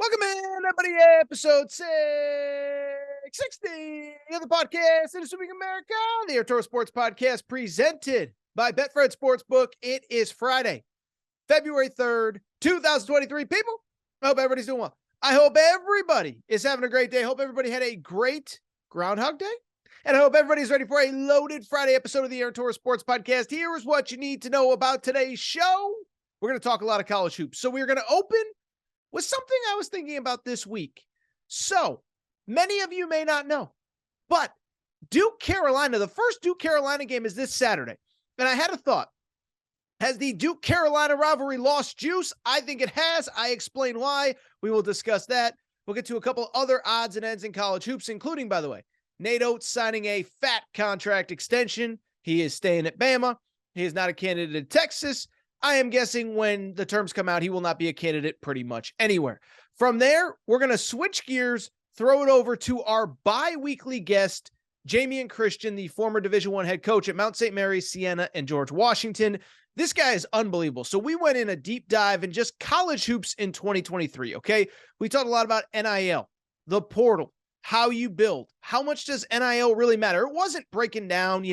Welcome in, everybody, episode 660 of the podcast, Innocent America, the Air Tour Sports Podcast, presented by Betfred Sportsbook. It is Friday, February 3rd, 2023. People, I hope everybody's doing well. I hope everybody is having a great day. I hope everybody had a great Groundhog Day. And I hope everybody's ready for a loaded Friday episode of the Air Tour Sports Podcast. Here is what you need to know about today's show. We're going to talk a lot of college hoops. So we're going to open with something I was thinking about this week. So many of you may not know, but Duke Carolina, the first Duke Carolina game is this Saturday. And I had a thought. Has the Duke Carolina rivalry lost juice? I think it has. I explain why. We will discuss that. We'll get to a couple other odds and ends in college hoops, including, by the way, Nate Oates signing a fat contract extension. He is staying at Bama. He is not a candidate at Texas. I am guessing when the terms come out, he will not be a candidate pretty much anywhere. From there, we're going to switch gears, throw it over to our bi-weekly guest, Jamion Christian, the former Division I head coach at Mount St. Mary's, Siena, and George Washington. This guy is unbelievable. So we went in a deep dive in just college hoops in 2023, okay? We talked a lot about NIL, the portal, how you build, how much does NIL really matter? It wasn't breaking down,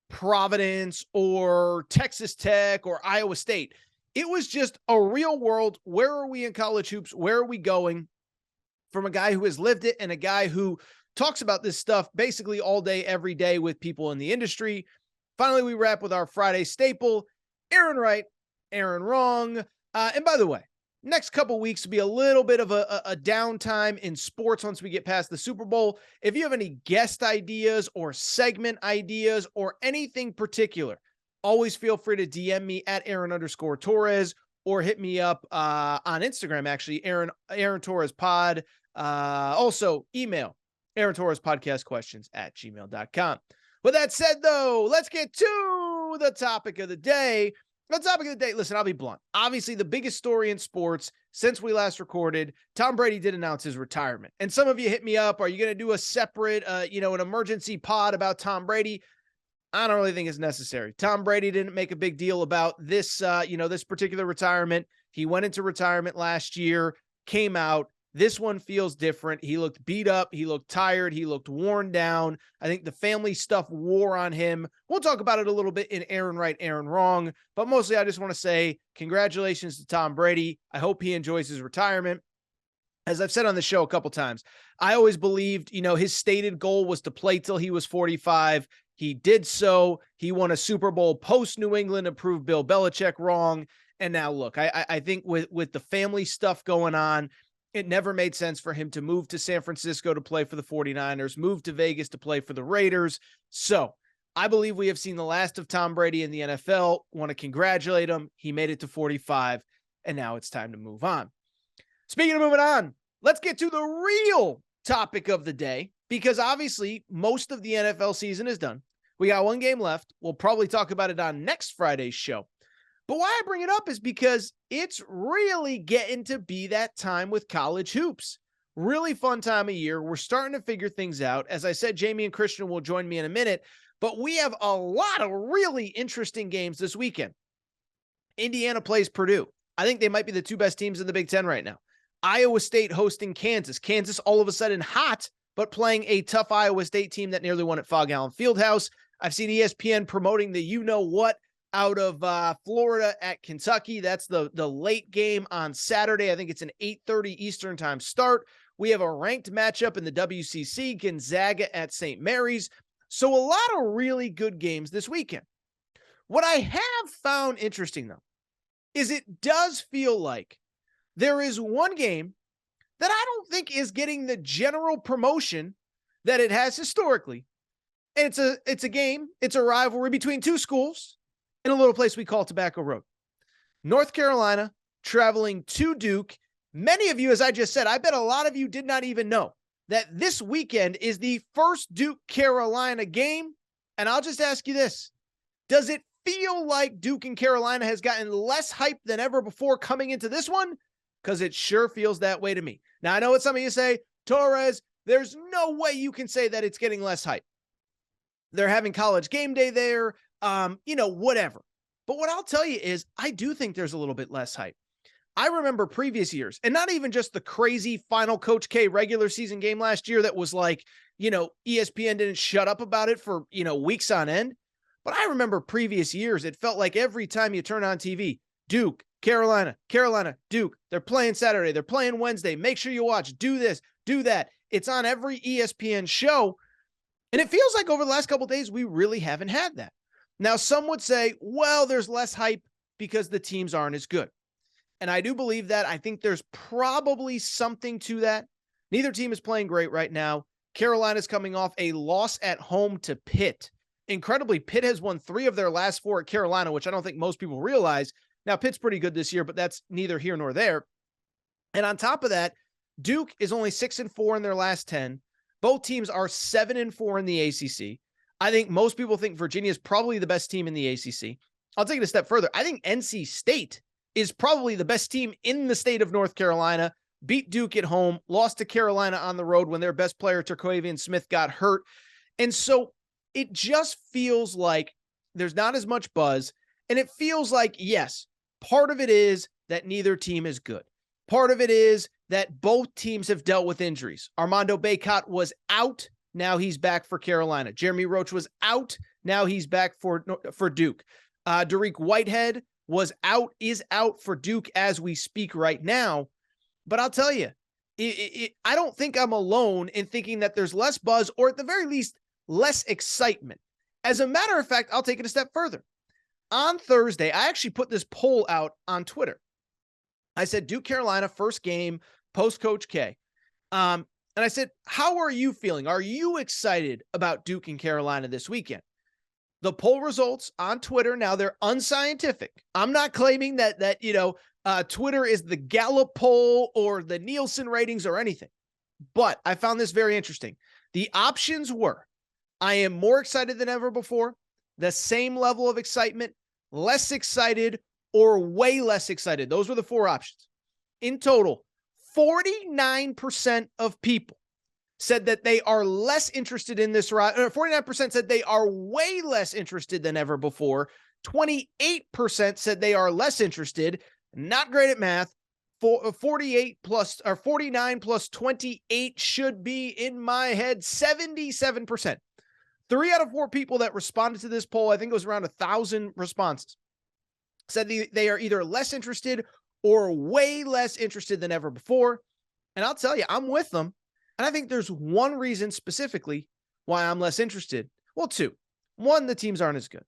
Providence or Texas Tech or Iowa State. It was just a real world. Where are we in college hoops? Where are we going? From a guy who has lived it and a guy who talks about this stuff basically all day, every day with people in the industry. Finally, we wrap with our Friday staple, Aaron Right, Aaron Wrong. And by the way, next couple weeks will be a little bit of a downtime in sports once we get past the Super Bowl. If you have any guest ideas or segment ideas or anything particular, always feel free to DM me at Aaron_Torres or hit me up on Instagram, actually, Aaron Torres Pod. Also, email Aaron Torres Podcast Questions at gmail.com. With that said, though, let's get to the topic of the day. The topic of the day, listen, I'll be blunt. Obviously, the biggest story in sports since we last recorded, Tom Brady did announce his retirement. And some of you hit me up, are you going to do a separate, an emergency pod about Tom Brady? I don't really think it's necessary. Tom Brady didn't make a big deal about this, this particular retirement. He went into retirement last year, came out. This one feels different. He looked beat up. He looked tired. He looked worn down. I think the family stuff wore on him. We'll talk about it a little bit in Aaron Right, Aaron Wrong. But mostly I just want to say congratulations to Tom Brady. I hope he enjoys his retirement. As I've said on the show a couple times, I always believed, his stated goal was to play till he was 45. He did so. He won a Super Bowl post New England and proved Bill Belichick wrong. And now look, I think with the family stuff going on, it never made sense for him to move to San Francisco to play for the 49ers, move to Vegas to play for the Raiders. So I believe we have seen the last of Tom Brady in the NFL. Want to congratulate him. He made it to 45, and now it's time to move on. Speaking of moving on, let's get to the real topic of the day, because obviously most of the NFL season is done. We got one game left. We'll probably talk about it on next Friday's show. But why I bring it up is because it's really getting to be that time with college hoops. Really fun time of year. We're starting to figure things out. As I said, Jamion Christian will join me in a minute, but we have a lot of really interesting games this weekend. Indiana plays Purdue. I think they might be the two best teams in the Big Ten right now. Iowa State hosting Kansas. Kansas all of a sudden hot, but playing a tough Iowa State team that nearly won at Fog Allen Fieldhouse. I've seen ESPN promoting the you-know-what out of Florida at Kentucky. That's the late game on Saturday. I think it's an 8:30 Eastern time start. We have a ranked matchup in the WCC, Gonzaga at St. Mary's. So a lot of really good games this weekend. What I have found interesting, though, is it does feel like there is one game that I don't think is getting the general promotion that it has historically. And it's a game, it's a rivalry between two schools in a little place we call Tobacco Road. North Carolina traveling to Duke. Many of you, as I just said, I bet a lot of you did not even know that this weekend is the first Duke Carolina game. And I'll just ask you this. Does it feel like Duke and Carolina has gotten less hype than ever before coming into this one? Because it sure feels that way to me. Now, I know what some of you say, Torres, there's no way you can say that it's getting less hype. They're having college game day there. Whatever. But what I'll tell you is I do think there's a little bit less hype. I remember previous years, and not even just the crazy final Coach K regular season game last year that was like, ESPN didn't shut up about it for, weeks on end. But I remember previous years, it felt like every time you turn on TV, Duke, Carolina, Duke, they're playing Saturday, they're playing Wednesday. Make sure you watch, do this, do that. It's on every ESPN show. And it feels like over the last couple of days, we really haven't had that. Now, some would say, well, there's less hype because the teams aren't as good. And I do believe that. I think there's probably something to that. Neither team is playing great right now. Carolina's coming off a loss at home to Pitt. Incredibly, Pitt has won 3 of their last 4 at Carolina, which I don't think most people realize. Now, Pitt's pretty good this year, but that's neither here nor there. And on top of that, Duke is only 6-4 in their last 10. Both teams are 7-4 in the ACC. I think most people think Virginia is probably the best team in the ACC. I'll take it a step further. I think NC State is probably the best team in the state of North Carolina, beat Duke at home, lost to Carolina on the road when their best player, Terquavian Smith, got hurt. And so it just feels like there's not as much buzz. And it feels like, yes, part of it is that neither team is good. Part of it is that both teams have dealt with injuries. Armando Bacot was out. Now he's back for Carolina. Jeremy Roach was out. Now he's back for Duke. Dariq Whitehead was out, is out for Duke as we speak right now. But I'll tell you, I don't think I'm alone in thinking that there's less buzz, or at the very least, less excitement. As a matter of fact, I'll take it a step further. On Thursday, I actually put this poll out on Twitter. I said, Duke Carolina, first game, post Coach K. And I said, how are you feeling? Are you excited about Duke and Carolina this weekend? The poll results on Twitter, now they're unscientific. I'm not claiming that Twitter is the Gallup poll or the Nielsen ratings or anything. But I found this very interesting. The options were, I am more excited than ever before, the same level of excitement, less excited, or way less excited. Those were the 4 options. In total, 49% of people said that they are less interested in this ride. 49% said they are way less interested than ever before. 28% said they are less interested. Not great at math. 49 plus 28 should be, in my head, 77%. 3 out of 4 people that responded to this poll, I think it was around 1,000 responses, said they are either less interested or way less interested than ever before. And I'll tell you, I'm with them. And I think there's one reason specifically why I'm less interested. Well, 2. 1, the teams aren't as good.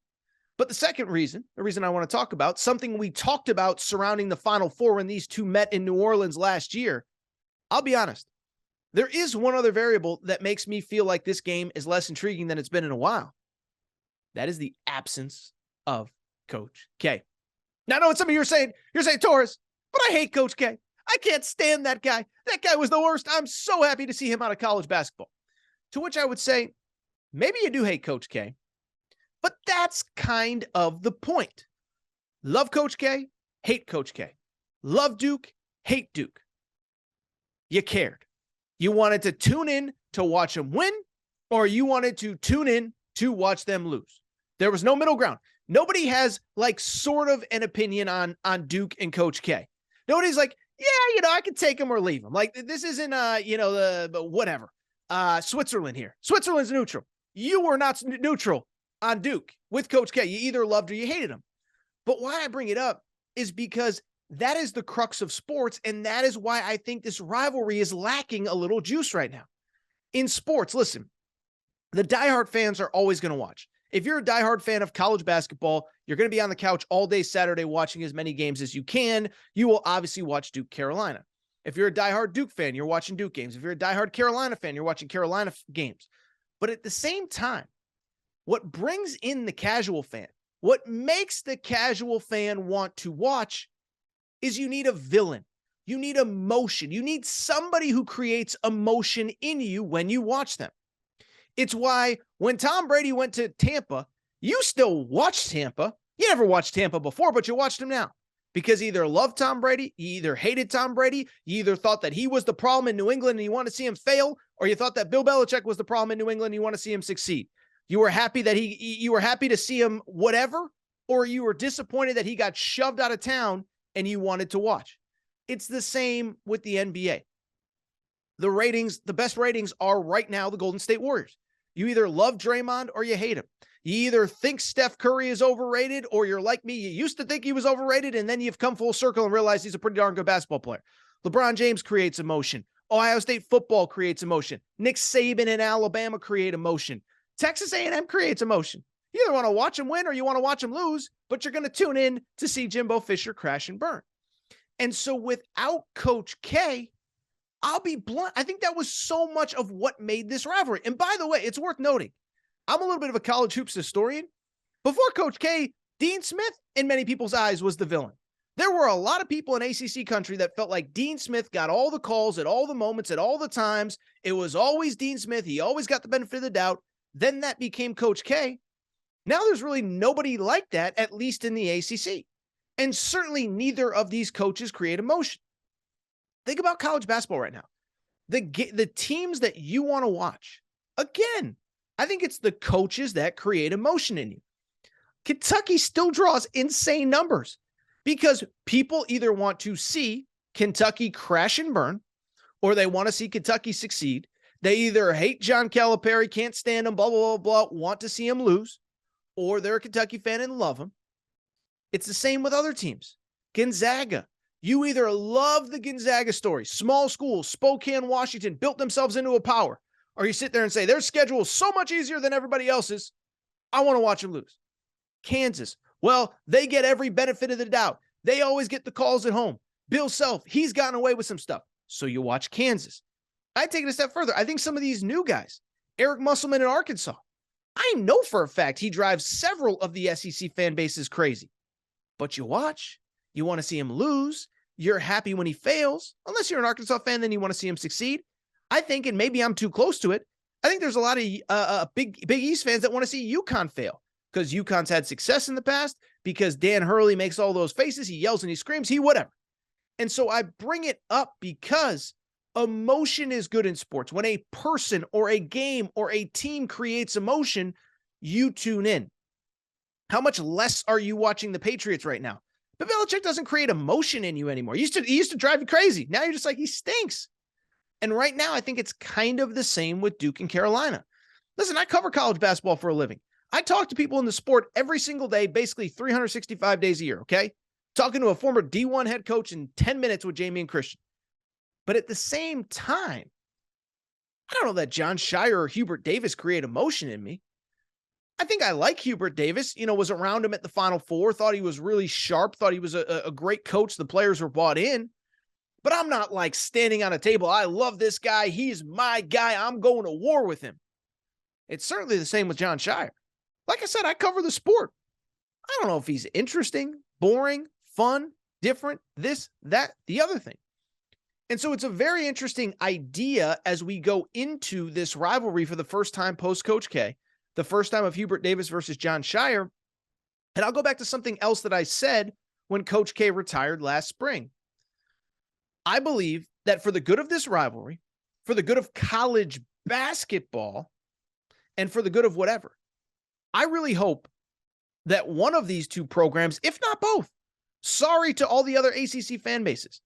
But the second reason, the reason I want to talk about, something we talked about surrounding the Final Four when these two met in New Orleans last year, I'll be honest, there is one other variable that makes me feel like this game is less intriguing than it's been in a while. That is the absence of Coach K. Now, I know what some of you are saying. You're saying, Torres, but I hate Coach K. I can't stand that guy. That guy was the worst. I'm so happy to see him out of college basketball. To which I would say, maybe you do hate Coach K, but that's kind of the point. Love Coach K, hate Coach K. Love Duke, hate Duke. You cared. You wanted to tune in to watch them win, or you wanted to tune in to watch them lose. There was no middle ground. Nobody has like sort of an opinion on Duke and Coach K. Nobody's like, yeah, I could take him or leave him. Like, this isn't, the whatever. Switzerland here. Switzerland's neutral. You were not neutral on Duke with Coach K. You either loved or you hated him. But why I bring it up is because that is the crux of sports, and that is why I think this rivalry is lacking a little juice right now. In sports, listen, the diehard fans are always going to watch. If you're a diehard fan of college basketball, you're going to be on the couch all day Saturday watching as many games as you can. You will obviously watch Duke Carolina. If you're a diehard Duke fan, you're watching Duke games. If you're a diehard Carolina fan, you're watching Carolina games. But at the same time, what brings in the casual fan, what makes the casual fan want to watch, is you need a villain. You need emotion. You need somebody who creates emotion in you when you watch them. It's why when Tom Brady went to Tampa, you still watched Tampa. You never watched Tampa before, but you watched him now because you either loved Tom Brady, you either hated Tom Brady, you either thought that he was the problem in New England and you want to see him fail, or you thought that Bill Belichick was the problem in New England and you want to see him succeed. You were happy that you were happy to see him whatever, or you were disappointed that he got shoved out of town and you wanted to watch. It's the same with the NBA. The best ratings are right now the Golden State Warriors. You either love Draymond or you hate him. You either think Steph Curry is overrated or you're like me. You used to think he was overrated and then you've come full circle and realized he's a pretty darn good basketball player. LeBron James creates emotion. Ohio State football creates emotion. Nick Saban in Alabama create emotion. Texas A&M creates emotion. You either want to watch him win or you want to watch him lose, but you're going to tune in to see Jimbo Fisher crash and burn. And so without Coach K, I'll be blunt, I think that was so much of what made this rivalry. And by the way, it's worth noting, I'm a little bit of a college hoops historian. Before Coach K, Dean Smith, in many people's eyes, was the villain. There were a lot of people in ACC country that felt like Dean Smith got all the calls at all the moments, at all the times. It was always Dean Smith. He always got the benefit of the doubt. Then that became Coach K. Now there's really nobody like that, at least in the ACC. And certainly neither of these coaches create emotion. Think about college basketball right now. The teams that you want to watch, again, I think it's the coaches that create emotion in you. Kentucky still draws insane numbers because people either want to see Kentucky crash and burn or they want to see Kentucky succeed. They either hate John Calipari, can't stand him, blah, blah, blah, blah, want to see him lose, or they're a Kentucky fan and love him. It's the same with other teams. Gonzaga. You either love the Gonzaga story, small school, Spokane, Washington, built themselves into a power, or you sit there and say, their schedule is so much easier than everybody else's, I want to watch them lose. Kansas, well, they get every benefit of the doubt. They always get the calls at home. Bill Self, he's gotten away with some stuff, so you watch Kansas. I take it a step further. I think some of these new guys, Eric Musselman in Arkansas, I know for a fact he drives several of the SEC fan bases crazy. But you watch, you want to see him lose. You're happy when he fails. Unless you're an Arkansas fan, then you want to see him succeed. I think, and maybe I'm too close to it, I think there's a lot of Big East fans that want to see UConn fail because UConn's had success in the past, because Dan Hurley makes all those faces, he yells and he screams, whatever. And so I bring it up because emotion is good in sports. When a person or a game or a team creates emotion, you tune in. How much less are you watching the Patriots right now? But Belichick doesn't create emotion in you anymore. He used to drive you crazy. Now you're just like, he stinks. And right now, I think it's kind of the same with Duke and Carolina. Listen, I cover college basketball for a living. I talk to people in the sport every single day, basically 365 days a year, okay? Talking to a former D1 head coach in 10 minutes with Jamion Christian. But at the same time, I don't know that John Shire or Hubert Davis create emotion in me. I think I like Hubert Davis, was around him at the Final Four, thought he was really sharp, thought he was a great coach. The players were bought in. But I'm not like standing on a table, I love this guy, he's my guy, I'm going to war with him. It's certainly the same with John Shire. Like I said, I cover the sport. I don't know if he's interesting, boring, fun, different, this, that, the other thing. And so it's a very interesting idea as we go into this rivalry for the first time post-Coach K, the first time of Hubert Davis versus John Shire. And I'll go back to something else that I said when Coach K retired last spring. I believe that for the good of this rivalry, for the good of college basketball, and for the good of whatever, I really hope that one of these two programs, if not both, sorry to all the other ACC fan bases,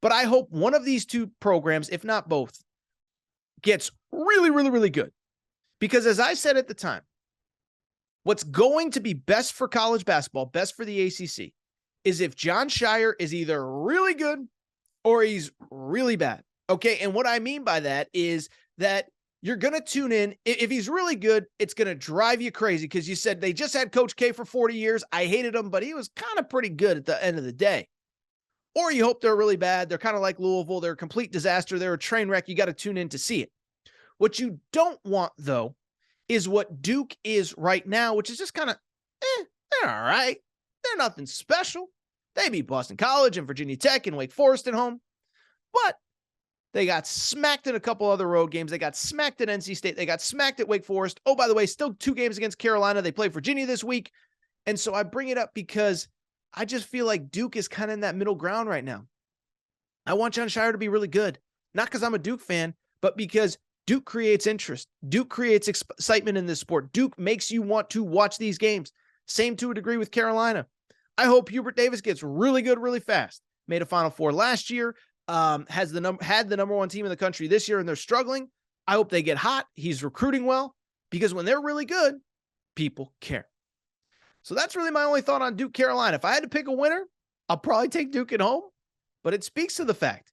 but I hope one of these two programs, if not both, gets really, really, really good. Because as I said at the time, what's going to be best for college basketball, best for the ACC, is if John Shire is either really good or he's really bad. Okay. And what I mean by that is that you're going to tune in. If he's really good, it's going to drive you crazy because you said they just had Coach K for 40 years. I hated him, but he was kind of pretty good at the end of the day. Or you hope they're really bad. They're kind of like Louisville. They're a complete disaster. They're a train wreck. You got to tune in to see it. What you don't want, though, is what Duke is right now, which is just kind of, they're all right. They're nothing special. They beat Boston College and Virginia Tech and Wake Forest at home. But they got smacked in a couple other road games. They got smacked at NC State. They got smacked at Wake Forest. Oh, by the way, still 2 games against Carolina. They play Virginia this week. And so I bring it up because I just feel like Duke is kind of in that middle ground right now. I want John Shire to be really good. Not because I'm a Duke fan, but because Duke creates interest. Duke creates excitement in this sport. Duke makes you want to watch these games. Same to a degree with Carolina. I hope Hubert Davis gets really good really fast. made a Final Four last year, had the number one team in the country this year, and they're struggling. I hope they get hot. He's recruiting well, because when they're really good, people care. So that's really my only thought on Duke Carolina. If I had to pick a winner, I'll probably take Duke at home, but it speaks to the fact,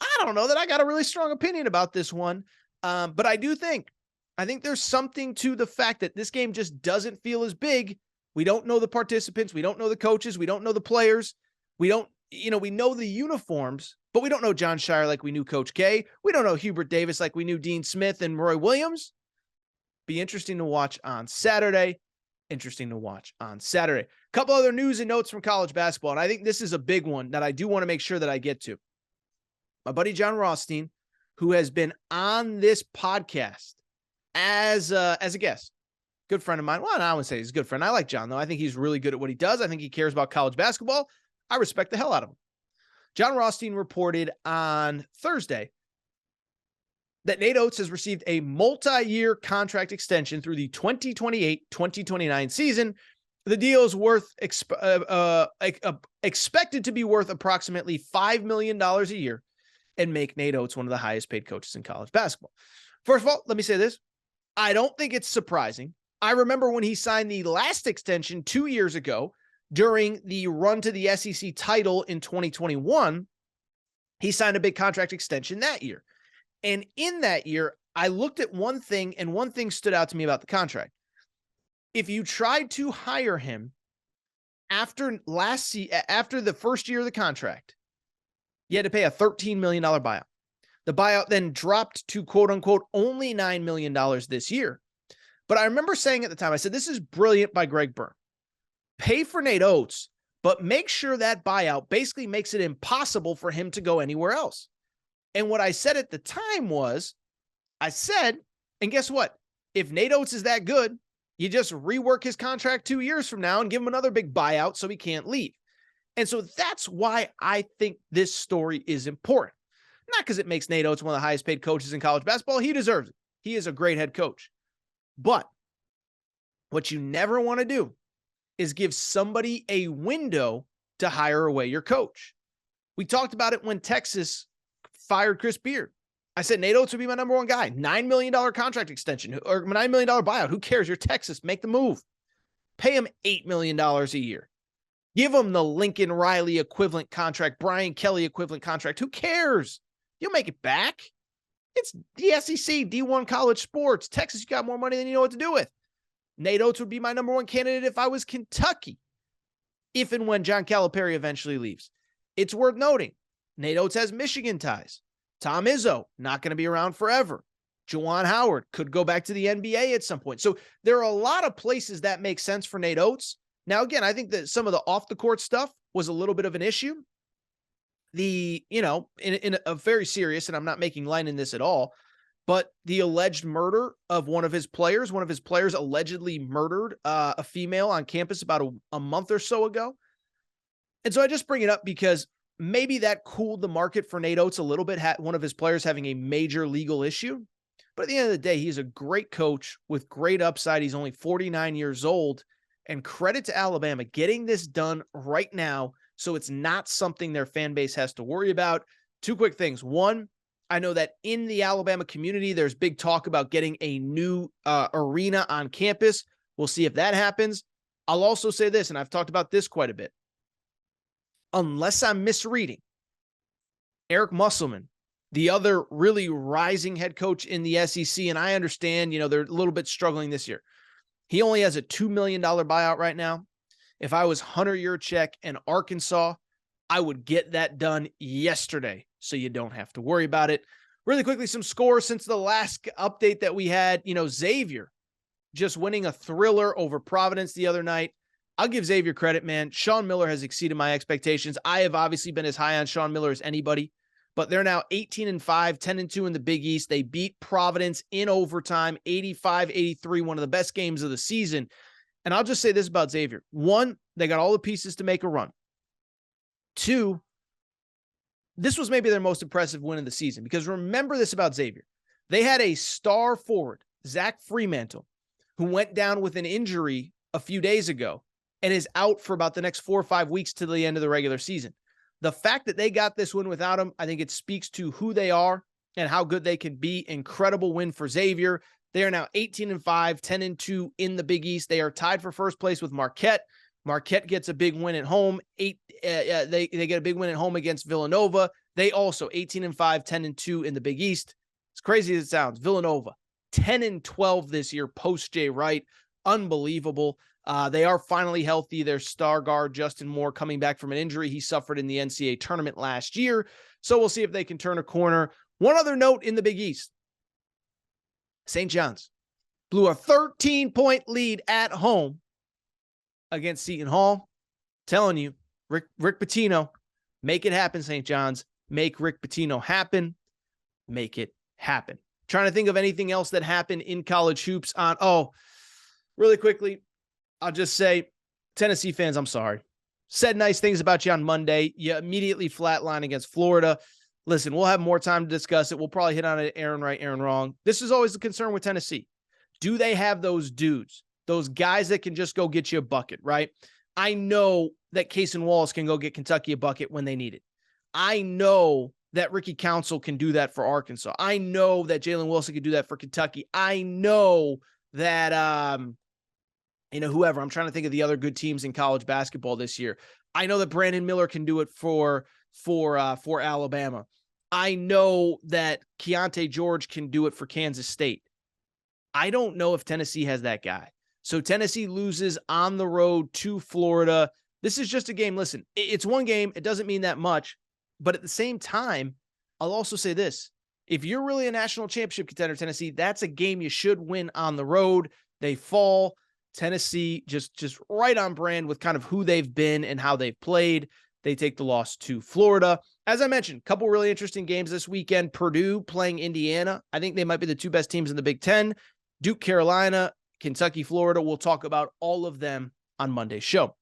I don't know that I got a really strong opinion about this one. But I think there's something to the fact that this game just doesn't feel as big. We don't know the participants. We don't know the coaches. We don't know the players. We know the uniforms, but we don't know John Shire like we knew Coach K. We don't know Hubert Davis like we knew Dean Smith and Roy Williams. Be interesting to watch on Saturday. Couple other news and notes from college basketball, and I think this is a big one that I do want to make sure that I get to. My buddy John Rothstein, who has been on this podcast as a guest, good friend of mine. Well, I wouldn't say he's a good friend. I like John, though. I think he's really good at what he does. I think he cares about college basketball. I respect the hell out of him. John Rothstein reported on Thursday that Nate Oates has received a multi-year contract extension through the 2028-2029 season. The deal is expected to be worth approximately $5 million a year and make Nate Oates one of the highest paid coaches in college basketball. First of all, let me say this. I don't think it's surprising. I remember when he signed the last extension 2 years ago during the run to the SEC title in 2021, he signed a big contract extension that year. And in that year, I looked at one thing, and one thing stood out to me about the contract. If you tried to hire him after the first year of the contract, you had to pay a $13 million buyout. The buyout then dropped to, quote unquote, only $9 million this year. But I remember saying at the time, I said, this is brilliant by Greg Byrne. Pay for Nate Oates, but make sure that buyout basically makes it impossible for him to go anywhere else. And what I said at the time was, and guess what? If Nate Oates is that good, you just rework his contract 2 years from now and give him another big buyout so he can't leave. And so that's why I think this story is important. Not because it makes Nate Oates one of the highest paid coaches in college basketball. He deserves it. He is a great head coach. But what you never want to do is give somebody a window to hire away your coach. We talked about it when Texas fired Chris Beard. I said Nate Oates would be my number one guy. $9 million contract extension or $9 million buyout. Who cares? You're Texas. Make the move. Pay him $8 million a year. Give him the Lincoln Riley equivalent contract, Brian Kelly equivalent contract. Who cares? You'll make it back. It's the SEC, D1 college sports. Texas, you got more money than you know what to do with. Nate Oates would be my number one candidate if I was Kentucky, if and when John Calipari eventually leaves. It's worth noting, Nate Oates has Michigan ties. Tom Izzo, not going to be around forever. Juwan Howard could go back to the NBA at some point. So there are a lot of places that make sense for Nate Oates. Now, again, I think that some of the off-the-court stuff was a little bit of an issue. In a very serious, and I'm not making light in this at all, but the alleged murder of one of his players allegedly murdered a female on campus about a month or so ago. And so I just bring it up because maybe that cooled the market for Nate Oates a little bit, one of his players having a major legal issue. But at the end of the day, he's a great coach with great upside. He's only 49 years old. And credit to Alabama getting this done right now so it's not something their fan base has to worry about. Two quick things. One, I know that in the Alabama community, there's big talk about getting a new arena on campus. We'll see if that happens. I'll also say this, and I've talked about this quite a bit. Unless I'm misreading, Eric Musselman, the other really rising head coach in the SEC, and I understand, they're a little bit struggling this year. He only has a $2 million buyout right now. If I was Hunter Yurchek and Arkansas, I would get that done yesterday so you don't have to worry about it. Really quickly, some scores since the last update that we had. Xavier just winning a thriller over Providence the other night. I'll give Xavier credit, man. Sean Miller has exceeded my expectations. I have obviously been as high on Sean Miller as anybody, but they're now 18-5, 10-2 in the Big East. They beat Providence in overtime, 85-83, one of the best games of the season. And I'll just say this about Xavier. One, they got all the pieces to make a run. Two, this was maybe their most impressive win of the season, because remember this about Xavier. They had a star forward, Zach Fremantle, who went down with an injury a few days ago and is out for about the next 4 or 5 weeks to the end of the regular season. The fact that they got this win without him, I think it speaks to who they are and how good they can be. Incredible win for Xavier. They are now 18-5, 10-2 in the Big East. They are tied for first place with Marquette. Marquette gets a big win at home. They get a big win at home against Villanova. They also 18-5, 10-2 in the Big East. As crazy as it sounds, Villanova 10-12 this year post Jay Wright. Unbelievable. They are finally healthy. Their star guard, Justin Moore, coming back from an injury he suffered in the NCAA tournament last year. So we'll see if they can turn a corner. One other note in the Big East. St. John's blew a 13-point lead at home against Seton Hall. Telling you, Rick Pitino, make it happen, St. John's. Make Rick Pitino happen. Make it happen. Trying to think of anything else that happened in college hoops really quickly. I'll just say, Tennessee fans, I'm sorry. Said nice things about you on Monday. You immediately flatline against Florida. Listen, we'll have more time to discuss it. We'll probably hit on it, Aaron right, Aaron wrong. This is always the concern with Tennessee. Do they have those dudes, those guys that can just go get you a bucket, right? I know that Cason Wallace can go get Kentucky a bucket when they need it. I know that Ricky Council can do that for Arkansas. I know that Jalen Wilson can do that for Kentucky. I know that, whoever. I'm trying to think of the other good teams in college basketball this year. I know that Brandon Miller can do it for Alabama. I know that Keontae George can do it for Kansas State. I don't know if Tennessee has that guy. So Tennessee loses on the road to Florida. This is just a game. Listen, it's one game. It doesn't mean that much. But at the same time, I'll also say this. If you're really a national championship contender, Tennessee, that's a game you should win on the road. They fall. Tennessee just right on brand with kind of who they've been and how they've played. They take the loss to Florida. As I mentioned, a couple really interesting games this weekend. Purdue playing Indiana. I think they might be the two best teams in the Big Ten. Duke, Carolina, Kentucky, Florida. We'll talk about all of them on Monday's show.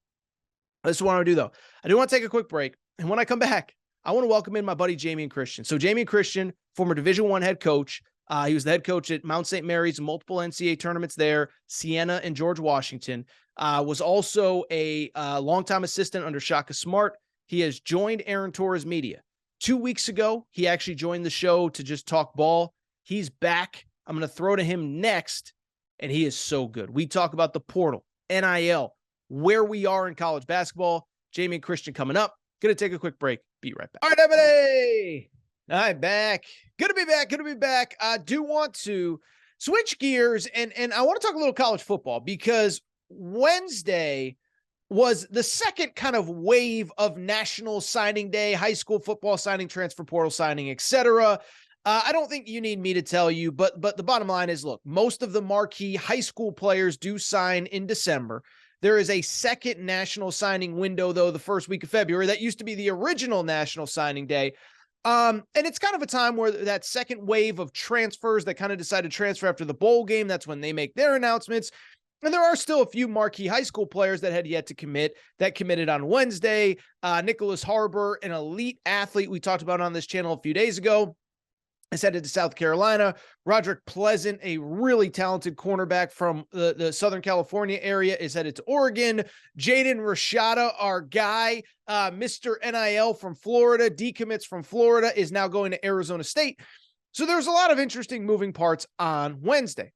This is what I want to do, though. I do want to take a quick break. And when I come back, I want to welcome in my buddy Jamion Christian. So Jamion Christian, former Division I head coach. He was the head coach at Mount St. Mary's, multiple NCAA tournaments there, Siena and George Washington. Was also a longtime assistant under Shaka Smart. He has joined Aaron Torres Media. 2 weeks ago, he actually joined the show to just talk ball. He's back. I'm going to throw to him next, and he is so good. We talk about the portal, NIL, where we are in college basketball. Jamion Christian coming up. Going to take a quick break. Be right back. All right, everybody. All right, back. Good to be back. I do want to switch gears, and I want to talk a little college football because Wednesday was the second kind of wave of national signing day, high school football signing, transfer portal signing, etc. I don't think you need me to tell you, but the bottom line is, look, most of the marquee high school players do sign in December. There is a second national signing window, though, the first week of February. That used to be the original national signing day. And it's kind of a time where that second wave of transfers that kind of decide to transfer after the bowl game, that's when they make their announcements. And there are still a few marquee high school players that had yet to commit, that committed on Wednesday. Nicholas Harbor, an elite athlete we talked about on this channel a few days ago, is headed to South Carolina. Roderick Pleasant, a really talented cornerback from the Southern California area, is headed to Oregon. Jaden Rashada, our guy, Mr. NIL from Florida, decommits from Florida, is now going to Arizona State. So there's a lot of interesting moving parts on Wednesday.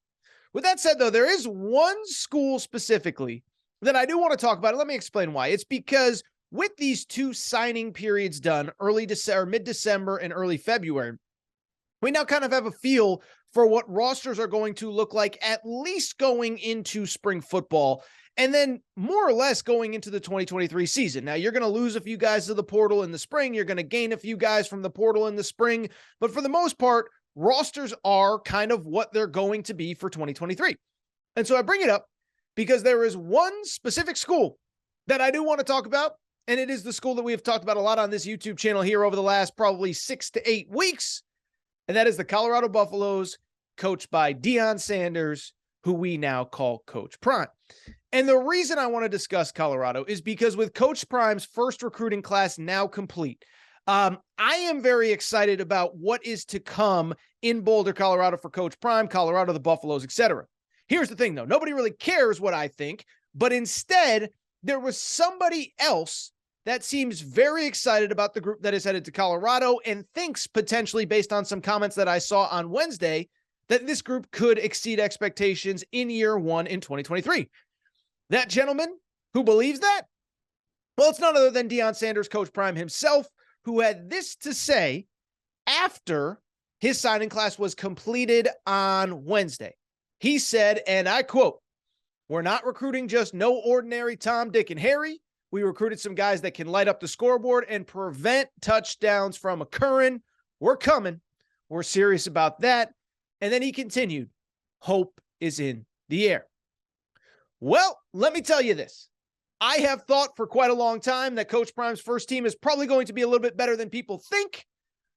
With that said, though, there is one school specifically that I do want to talk about. Let me explain why. It's because with these two signing periods done, early December, mid-December, and early February, we now kind of have a feel for what rosters are going to look like, at least going into spring football, and then more or less going into the 2023 season. Now, you're going to lose a few guys to the portal in the spring. You're going to gain a few guys from the portal in the spring. But for the most part, rosters are kind of what they're going to be for 2023. And so I bring it up because there is one specific school that I do want to talk about, and it is the school that we have talked about a lot on this YouTube channel here over the last probably 6 to 8 weeks. And that is the Colorado Buffaloes, coached by Deion Sanders, who we now call Coach Prime. And the reason I want to discuss Colorado is because with Coach Prime's first recruiting class now complete, I am very excited about what is to come in Boulder, Colorado for Coach Prime, Colorado, the Buffaloes, etc. Here's the thing, though. Nobody really cares what I think, but instead, there was somebody else that seems very excited about the group that is headed to Colorado and thinks potentially, based on some comments that I saw on Wednesday, that this group could exceed expectations in year one in 2023. That gentleman who believes that, well, it's none other than Deion Sanders, Coach Prime himself, who had this to say after his signing class was completed on Wednesday. He said, and I quote, "We're not recruiting just no ordinary Tom, Dick, and Harry. We recruited some guys that can light up the scoreboard and prevent touchdowns from occurring. We're coming. We're serious about that." And then he continued, "Hope is in the air." Well, let me tell you this. I have thought for quite a long time that Coach Prime's first team is probably going to be a little bit better than people think.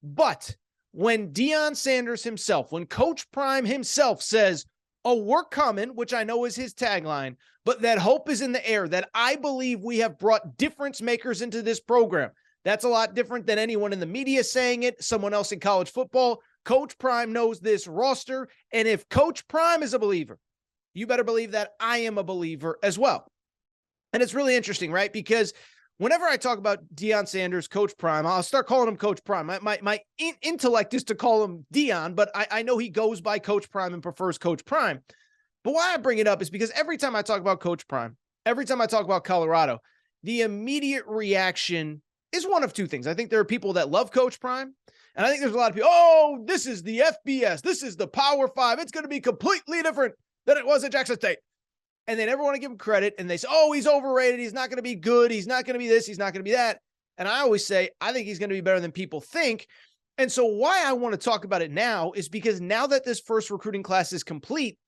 But when Deion Sanders himself, when Coach Prime himself says, "Oh, we're coming," which I know is his tagline, but that hope is in the air, that I believe we have brought difference makers into this program. That's a lot different than anyone in the media saying it, someone else in college football. Coach Prime knows this roster. And if Coach Prime is a believer, you better believe that I am a believer as well. And it's really interesting, right? Because whenever I talk about Deion Sanders, Coach Prime, I'll start calling him Coach Prime. My intellect is to call him Deion, but I know he goes by Coach Prime and prefers Coach Prime. But why I bring it up is because every time I talk about Coach Prime, every time I talk about Colorado, the immediate reaction is one of two things. I think there are people that love Coach Prime, and I think there's a lot of people, "Oh, this is the FBS. This is the Power Five. It's going to be completely different than it was at Jackson State." And they never want to give him credit. And they say, "Oh, he's overrated. He's not going to be good. He's not going to be this. He's not going to be that." And I always say, I think he's going to be better than people think. And so why I want to talk about it now is because now that this first recruiting class is complete,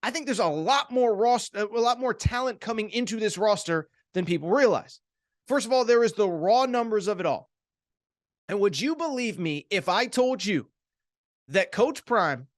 I think there's a lot more talent coming into this roster than people realize. First of all, there is the raw numbers of it all. And would you believe me if I told you that Coach Prime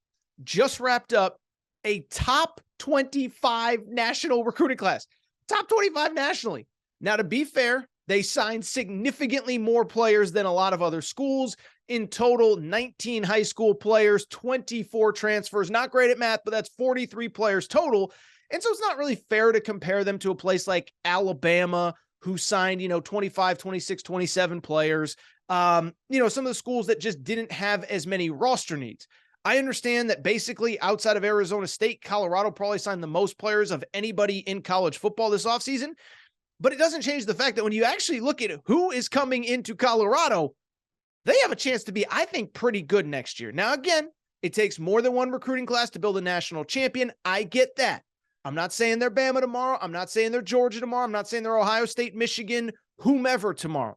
just wrapped up a top 25 national recruiting class, top 25 nationally? Now, to be fair, they signed significantly more players than a lot of other schools. In total, 19 high school players, 24 transfers. Not great at math, but that's 43 players total. And so it's not really fair to compare them to a place like Alabama, who signed, 25, 26, 27 players. Some of the schools that just didn't have as many roster needs. I understand that basically outside of Arizona State, Colorado probably signed the most players of anybody in college football this offseason. But it doesn't change the fact that when you actually look at who is coming into Colorado, they have a chance to be, I think, pretty good next year. Now, again, it takes more than one recruiting class to build a national champion. I get that. I'm not saying they're Bama tomorrow. I'm not saying they're Georgia tomorrow. I'm not saying they're Ohio State, Michigan, whomever tomorrow.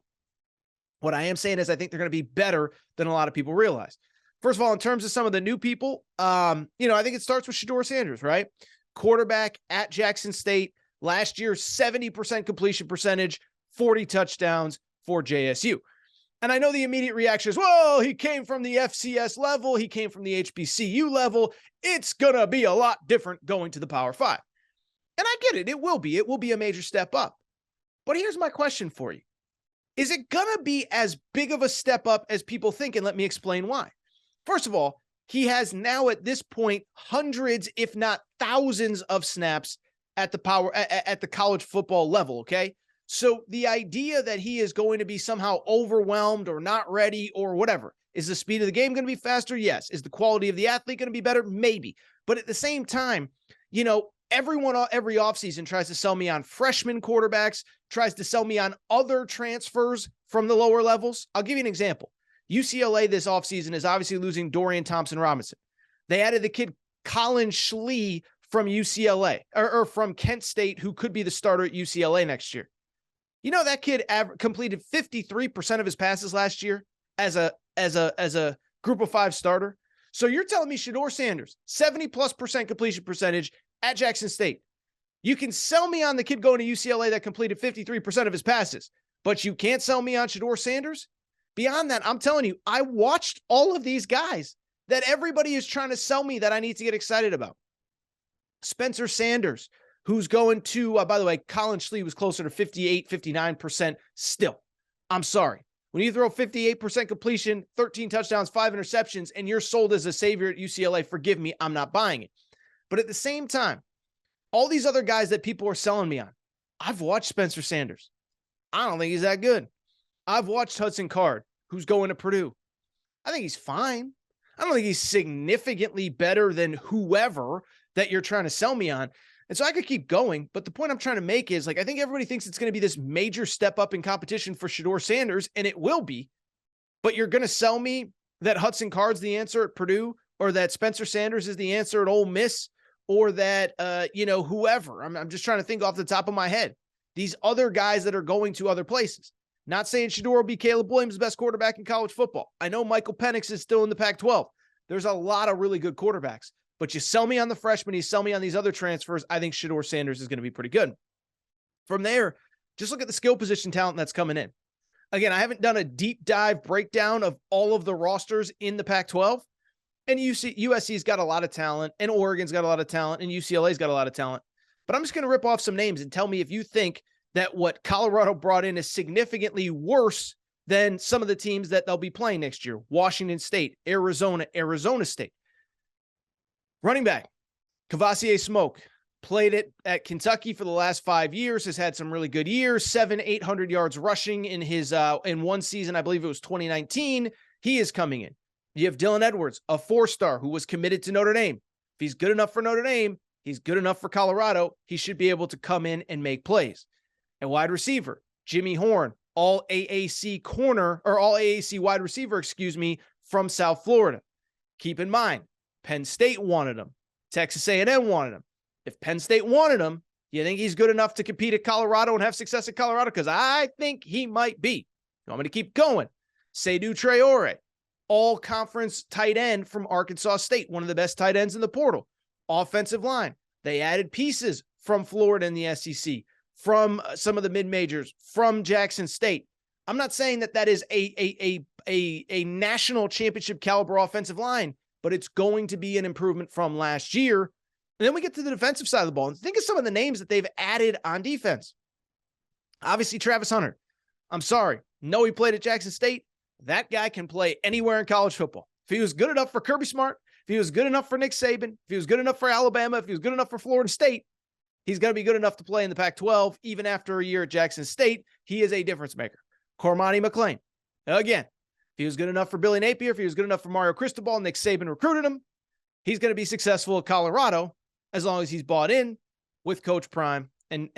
What I am saying is I think they're going to be better than a lot of people realize. First of all, in terms of some of the new people, I think it starts with Deion Sanders, right? Quarterback at Jackson State. Last year, 70% completion percentage, 40 touchdowns for JSU. And I know the immediate reaction is, well, he came from the FCS level. He came from the HBCU level. It's going to be a lot different going to the Power Five. And I get it. It will be. It will be a major step up. But here's my question for you. Is it going to be as big of a step up as people think? And let me explain why. First of all, he has now at this point hundreds, if not thousands of snaps at the college football level, okay? So the idea that he is going to be somehow overwhelmed or not ready or whatever, is the speed of the game going to be faster? Yes. Is the quality of the athlete going to be better? Maybe. But at the same time, everyone every offseason tries to sell me on freshman quarterbacks, tries to sell me on other transfers from the lower levels. I'll give you an example. UCLA this offseason is obviously losing Dorian Thompson-Robinson. They added the kid Colin Schlee from UCLA or from Kent State, who could be the starter at UCLA next year. That kid completed 53% of his passes last year as a group of five starter. So you're telling me Deion Sanders, 70+% completion percentage at Jackson State. You can sell me on the kid going to UCLA that completed 53% of his passes, but you can't sell me on Deion Sanders? Beyond that, I'm telling you, I watched all of these guys that everybody is trying to sell me that I need to get excited about. Spencer Sanders, who's going to, by the way, Colin Schlee was closer to 58, 59% still. I'm sorry. When you throw 58% completion, 13 touchdowns, 5 interceptions, and you're sold as a savior at UCLA, forgive me, I'm not buying it. But at the same time, all these other guys that people are selling me on, I've watched Spencer Sanders. I don't think he's that good. I've watched Hudson Card, who's going to Purdue. I think he's fine. I don't think he's significantly better than whoever that you're trying to sell me on. And so I could keep going, but the point I'm trying to make is, like, I think everybody thinks it's going to be this major step up in competition for Shedeur Sanders, and it will be, but you're going to sell me that Hudson Card's the answer at Purdue, or that Spencer Sanders is the answer at Ole Miss, or that, whoever. I'm just trying to think off the top of my head. These other guys that are going to other places. Not saying Shedeur will be Caleb Williams' best quarterback in college football. I know Michael Penix is still in the Pac-12. There's a lot of really good quarterbacks. But you sell me on the freshman, you sell me on these other transfers, I think Shedeur Sanders is going to be pretty good. From there, just look at the skill position talent that's coming in. Again, I haven't done a deep dive breakdown of all of the rosters in the Pac-12. And USC's got a lot of talent, and Oregon's got a lot of talent, and UCLA's got a lot of talent. But I'm just going to rip off some names and tell me if you think that what Colorado brought in is significantly worse than some of the teams that they'll be playing next year. Washington State, Arizona State. Running back, Kavosiey Smoke, played it at Kentucky for the last 5 years, has had some really good years, 700-800 yards rushing in his in one season. I believe it was 2019. He is coming in. You have Dylan Edwards, a 4-star who was committed to Notre Dame. If he's good enough for Notre Dame, he's good enough for Colorado. He should be able to come in and make plays. And wide receiver, Jimmy Horn, all AAC wide receiver, from South Florida. Keep in mind, Penn State wanted him. Texas A&M wanted him. If Penn State wanted him, you think he's good enough to compete at Colorado and have success at Colorado? Because I think he might be. You want me to keep going? Seydou Traore, all-conference tight end from Arkansas State, one of the best tight ends in the portal. Offensive line. They added pieces from Florida and the SEC, from some of the mid-majors, from Jackson State. I'm not saying that is a national championship caliber offensive line, but it's going to be an improvement from last year. And then we get to the defensive side of the ball and think of some of the names that they've added on defense. Obviously, Travis Hunter. I'm sorry. No, he played at Jackson State. That guy can play anywhere in college football. If he was good enough for Kirby Smart, if he was good enough for Nick Saban, if he was good enough for Alabama, if he was good enough for Florida State, he's going to be good enough to play in the Pac-12. Even after a year at Jackson State, he is a difference maker. Cormani McClain. Again, if he was good enough for Billy Napier, if he was good enough for Mario Cristobal, Nick Saban recruited him, he's going to be successful at Colorado as long as he's bought in with Coach Prime and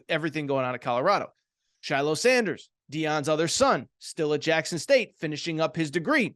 everything going on at Colorado. Shiloh Sanders, Deion's other son, still at Jackson State, finishing up his degree.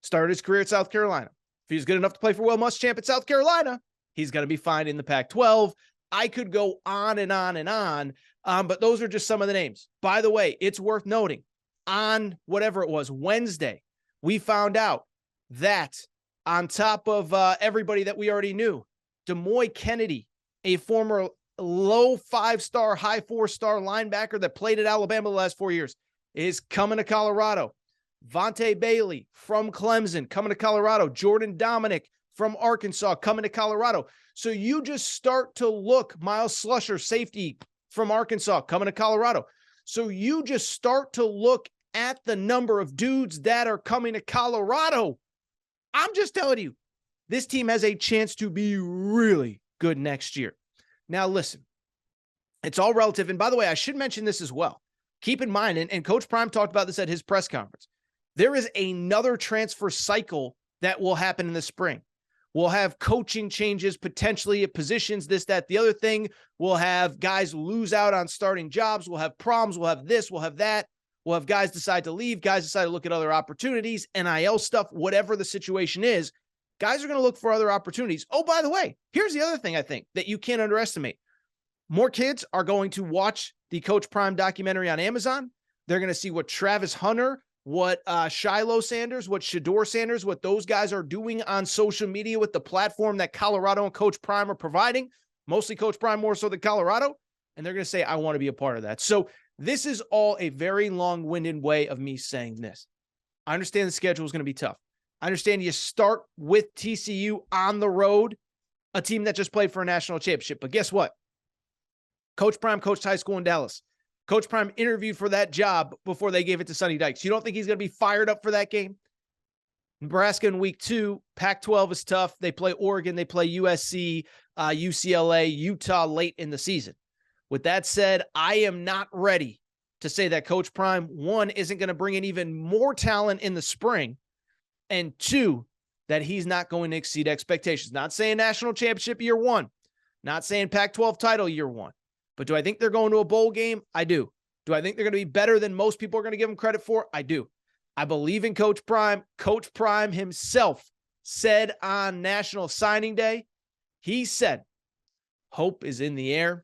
Started his career at South Carolina. If he was good enough to play for Will Muschamp at South Carolina, he's going to be fine in the Pac-12. I could go on and on and on, but those are just some of the names. By the way, it's worth noting, on whatever it was, Wednesday, we found out that on top of everybody that we already knew, Demoy Kennedy, a former low 5-star, high 4-star linebacker that played at Alabama the last 4 years, is coming to Colorado. Vontae Bailey from Clemson coming to Colorado. Jordan Dominic from Arkansas coming to Colorado. So you just start to look, Miles Slusher, safety from Arkansas coming to Colorado. So you just start to look at the number of dudes that are coming to Colorado. I'm just telling you, this team has a chance to be really good next year. Now, listen, it's all relative. And by the way, I should mention this as well. Keep in mind, and Coach Prime talked about this at his press conference, there is another transfer cycle that will happen in the spring. We'll have coaching changes potentially at positions, this, that, the other thing. We'll have guys lose out on starting jobs. We'll have problems. We'll have this. We'll have that. We'll have guys decide to leave. Guys decide to look at other opportunities, NIL stuff, whatever the situation is. Guys are going to look for other opportunities. Oh, by the way, here's the other thing I think that you can't underestimate. More kids are going to watch the Coach Prime documentary on Amazon. They're going to see what Travis Hunter, what Shiloh Sanders, what Shedeur Sanders, what those guys are doing on social media with the platform that Colorado and Coach Prime are providing, mostly Coach Prime more so than Colorado, and they're going to say, I want to be a part of that. So this is all a very long-winded way of me saying this. I understand the schedule is going to be tough. I understand you start with TCU on the road, a team that just played for a national championship. But guess what? Coach Prime coached high school in Dallas. Coach Prime interviewed for that job before they gave it to Sonny Dykes. You don't think he's going to be fired up for that game? Nebraska in week 2, Pac-12 is tough. They play Oregon, they play USC, UCLA, Utah late in the season. With that said, I am not ready to say that Coach Prime, one, isn't going to bring in even more talent in the spring, and two, that he's not going to exceed expectations. Not saying national championship year one, not saying Pac-12 title year one, but do I think they're going to a bowl game? I do. Do I think they're going to be better than most people are going to give them credit for? I do. I believe in Coach Prime. Coach Prime himself said on National Signing Day, he said, hope is in the air,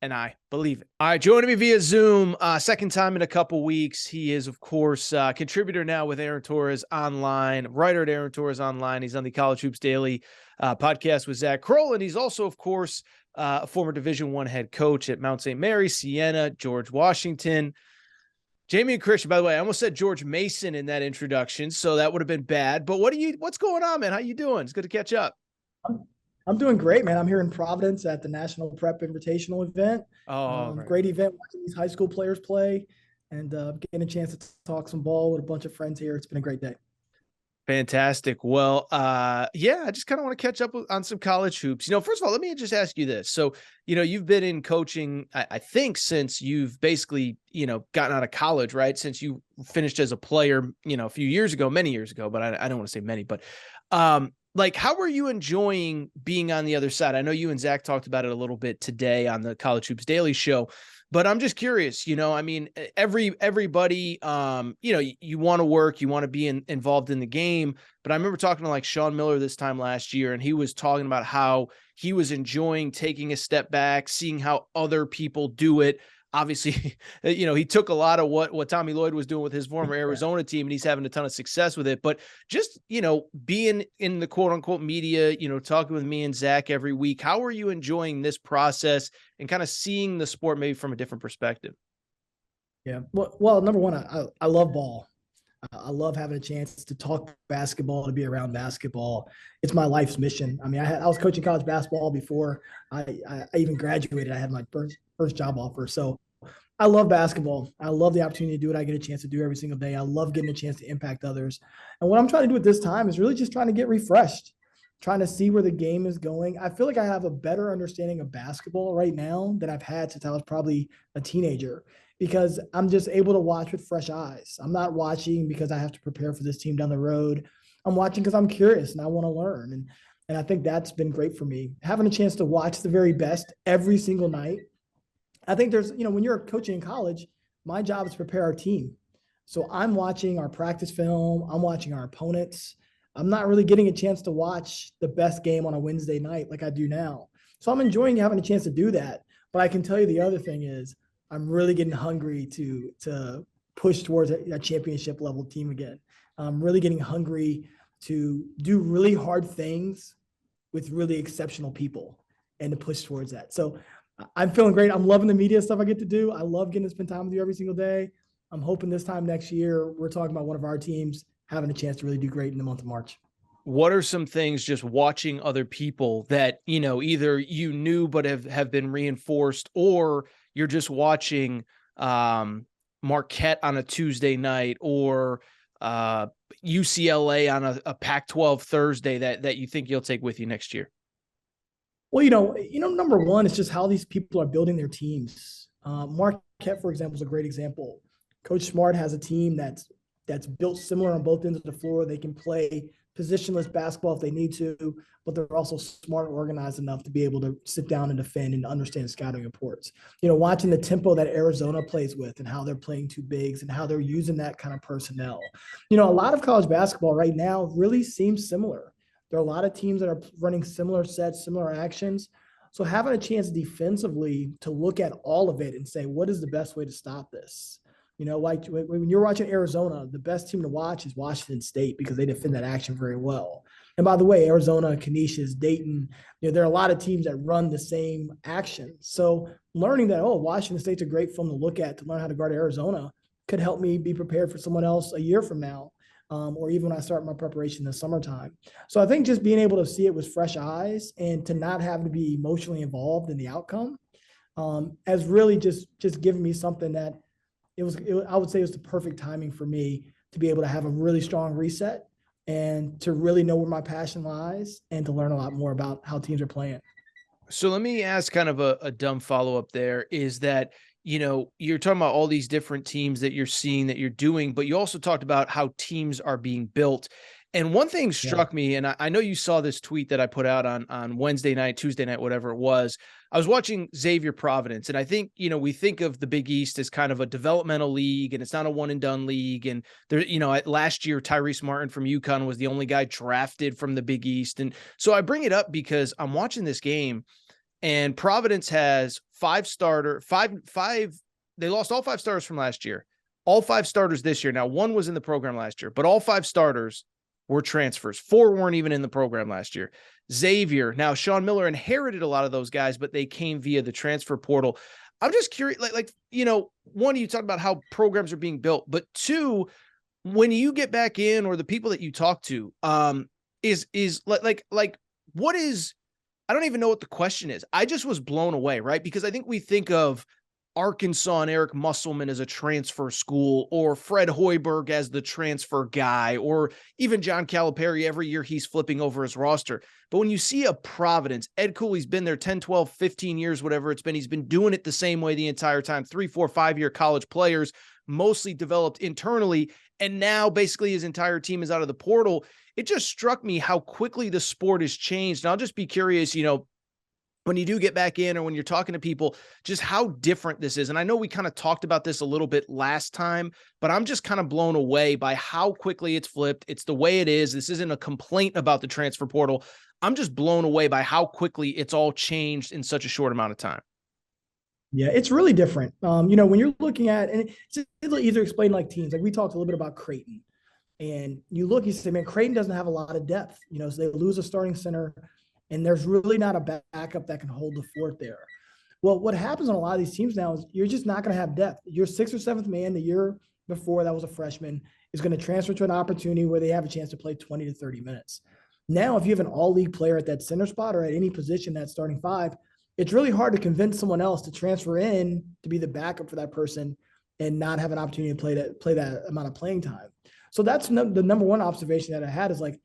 and I believe it. All right, joining me via Zoom, second time in a couple weeks. He is, of course, contributor now with Aaron Torres Online, writer at Aaron Torres Online. He's on the College Hoops Daily podcast with Zach Kroll, and he's also, of course, a former Division I head coach at Mount St. Mary, Siena, George Washington. Jamion Christian, by the way, I almost said George Mason in that introduction, so that would have been bad. But what's going on, man? How you doing? It's good to catch up. I'm doing great, man. I'm here in Providence at the National Prep Invitational event. Right. Great event, watching these high school players play and getting a chance to talk some ball with a bunch of friends here. It's been a great day. Fantastic. Well, I just kind of want to catch up on some college hoops. First of all, let me just ask you this. So, you've been in coaching, I think, since you've basically, gotten out of college, right? Since you finished as a player, a few years ago, many years ago, but I don't want to say many, but how are you enjoying being on the other side? I know you and Zach talked about it a little bit today on the College Hoops Daily Show, but I'm just curious, everybody, you want to work, you want to be involved in the game. But I remember talking to like Sean Miller this time last year, and he was talking about how he was enjoying taking a step back, seeing how other people do it. Obviously, he took a lot of what Tommy Lloyd was doing with his former Arizona team, and he's having a ton of success with it. But just, being in the quote unquote media, talking with me and Zach every week, how are you enjoying this process and kind of seeing the sport maybe from a different perspective? Yeah. Well, number one, I love ball. I love having a chance to talk basketball, to be around basketball. It's my life's mission. I mean, I was coaching college basketball before I even graduated. I had my first job offer. So I love basketball. I love the opportunity to do what I get a chance to do every single day. I love getting a chance to impact others. And what I'm trying to do at this time is really just trying to get refreshed, trying to see where the game is going. I feel like I have a better understanding of basketball right now than I've had since I was probably a teenager, because I'm just able to watch with fresh eyes. I'm not watching because I have to prepare for this team down the road. I'm watching because I'm curious and I want to learn. And I think that's been great for me. Having a chance to watch the very best every single night. I think there's, when you're coaching in college, my job is to prepare our team. So I'm watching our practice film. I'm watching our opponents. I'm not really getting a chance to watch the best game on a Wednesday night like I do now. So I'm enjoying having a chance to do that. But I can tell you the other thing is I'm really getting hungry to push towards a championship level team again. I'm really getting hungry to do really hard things with really exceptional people and to push towards that. So I'm feeling great. I'm loving the media stuff I get to do. I love getting to spend time with you every single day. I'm hoping this time next year, we're talking about one of our teams having a chance to really do great in the month of March. What are some things just watching other people that, either you knew but have been reinforced, or you're just watching Marquette on a Tuesday night, or UCLA on a Pac-12 Thursday that you think you'll take with you next year? Well, number one, it's just how these people are building their teams. Marquette, for example, is a great example. Coach Smart has a team that's built similar on both ends of the floor. They can play positionless basketball if they need to, but they're also smart and organized enough to be able to sit down and defend and understand scouting reports. Watching the tempo that Arizona plays with and how they're playing two bigs and how they're using that kind of personnel. A lot of college basketball right now really seems similar. There are a lot of teams that are running similar sets, similar actions. So having a chance defensively to look at all of it and say, what is the best way to stop this? Like when you're watching Arizona, the best team to watch is Washington State because they defend that action very well. And by the way, Arizona, Canisius, Dayton, there are a lot of teams that run the same action. So learning that, Washington State's a great film to look at to learn how to guard Arizona could help me be prepared for someone else a year from now, or even when I start my preparation in the summertime. So I think just being able to see it with fresh eyes and to not have to be emotionally involved in the outcome has really just given me something that I would say it was the perfect timing for me to be able to have a really strong reset and to really know where my passion lies and to learn a lot more about how teams are playing. So let me ask kind of a dumb follow-up there is that, you're talking about all these different teams that you're seeing that you're doing, but you also talked about how teams are being built. And one thing Yeah. struck me, and I know you saw this tweet that I put out on Wednesday night, Tuesday night, whatever it was. I was watching Xavier Providence, and I think, we think of the Big East as kind of a developmental league, and it's not a one and done league. And there, last year, Tyrese Martin from UConn was the only guy drafted from the Big East. And so I bring it up because I'm watching this game. And Providence has five. They lost all five starters from last year, all five starters this year. Now, one was in the program last year, but all five starters were transfers. Four weren't even in the program last year. Xavier, now Sean Miller inherited a lot of those guys, but they came via the transfer portal. I'm just curious, one, you talk about how programs are being built, but two, when you get back in, or the people that you talk to, is what is, I don't even know what the question is. I just was blown away, right? Because I think we think of Arkansas and Eric Musselman as a transfer school, or Fred Hoiberg as the transfer guy, or even John Calipari, every year he's flipping over his roster. But when you see a Providence, Ed Cooley's been there 10, 12, 15 years, whatever it's been. He's been doing it the same way the entire time. 3, 4, 5-year college players, mostly developed internally. And now basically his entire team is out of the portal. It just struck me how quickly the sport has changed. And I'll just be curious, when you do get back in, or when you're talking to people, just how different this is. And I know we kind of talked about this a little bit last time, but I'm just kind of blown away by how quickly it's flipped. It's the way it is. This isn't a complaint about the transfer portal. I'm just blown away by how quickly it's all changed in such a short amount of time. Yeah, it's really different. When you're looking at, and it's easier to explain like teams. Like we talked a little bit about Creighton, and you look, you say, man, Creighton doesn't have a lot of depth. So they lose a starting center, and there's really not a backup that can hold the fort there. Well, what happens on a lot of these teams now is you're just not going to have depth. Your sixth or seventh man the year before that was a freshman is going to transfer to an opportunity where they have a chance to play 20 to 30 minutes. Now, if you have an all-league player at that center spot, or at any position that's starting five, it's really hard to convince someone else to transfer in to be the backup for that person and not have an opportunity to play that amount of playing time. So that's the number one observation that I had is like,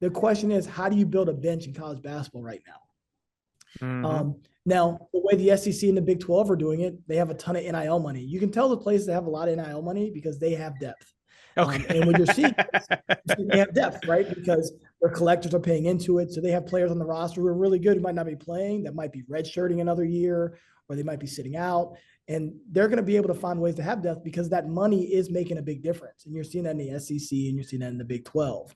the question is, how do you build a bench in college basketball right now? Mm-hmm. Now, the way the SEC and the Big 12 are doing it, they have a ton of NIL money. You can tell the places that have a lot of NIL money because they have depth. Okay. And what you're seeing is they have depth, right? Because their collectors are paying into it. So they have players on the roster who are really good, who might not be playing, that might be redshirting another year, or they might be sitting out. And they're going to be able to find ways to have depth because that money is making a big difference. And you're seeing that in the SEC, and you're seeing that in the Big 12.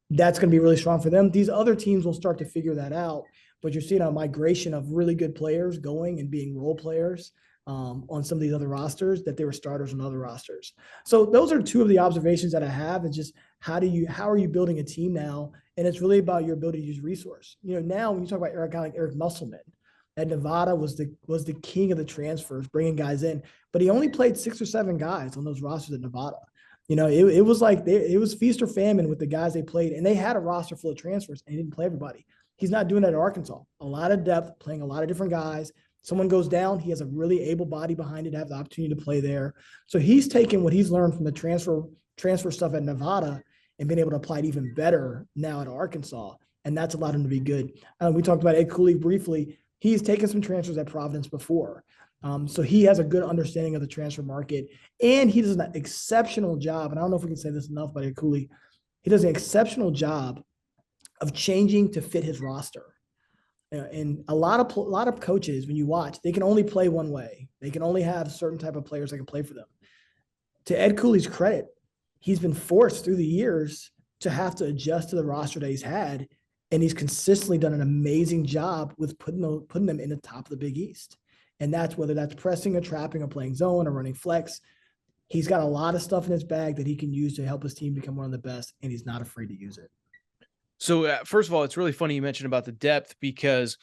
That's going to be really strong for them. These other teams will start to figure that out. But you're seeing a migration of really good players going and being role players on some of these other rosters that they were starters on other rosters. So those are two of the observations that I have. It's just how are you building a team now? And it's really about your ability to use resource. Now when you talk about a guy like Eric Musselman at Nevada was the king of the transfers, bringing guys in, but he only played 6 or 7 guys on those rosters at Nevada. It was like it was feast or famine with the guys they played, and they had a roster full of transfers, and he didn't play everybody. He's not doing that at Arkansas. A lot of depth, playing a lot of different guys. Someone goes down, he has a really able body behind it to have the opportunity to play there. So he's taken what he's learned from the transfer stuff at Nevada and been able to apply it even better now at Arkansas, and that's allowed him to be good. We talked about Ed Cooley briefly. He's taken some transfers at Providence before. So he has a good understanding of the transfer market, and he does an exceptional job. And I don't know if we can say this enough about Ed Cooley. He does an exceptional job of changing to fit his roster. And a lot of coaches, when you watch, they can only play one way. They can only have a certain type of players that can play for them. To Ed Cooley's credit, he's been forced through the years to have to adjust to the roster that he's had, and he's consistently done an amazing job with putting them in the top of the Big East. And that's whether that's pressing or trapping or playing zone or running flex. He's got a lot of stuff in his bag that he can use to help his team become one of the best, and he's not afraid to use it. So first of all, it's really funny you mentioned about the depth, because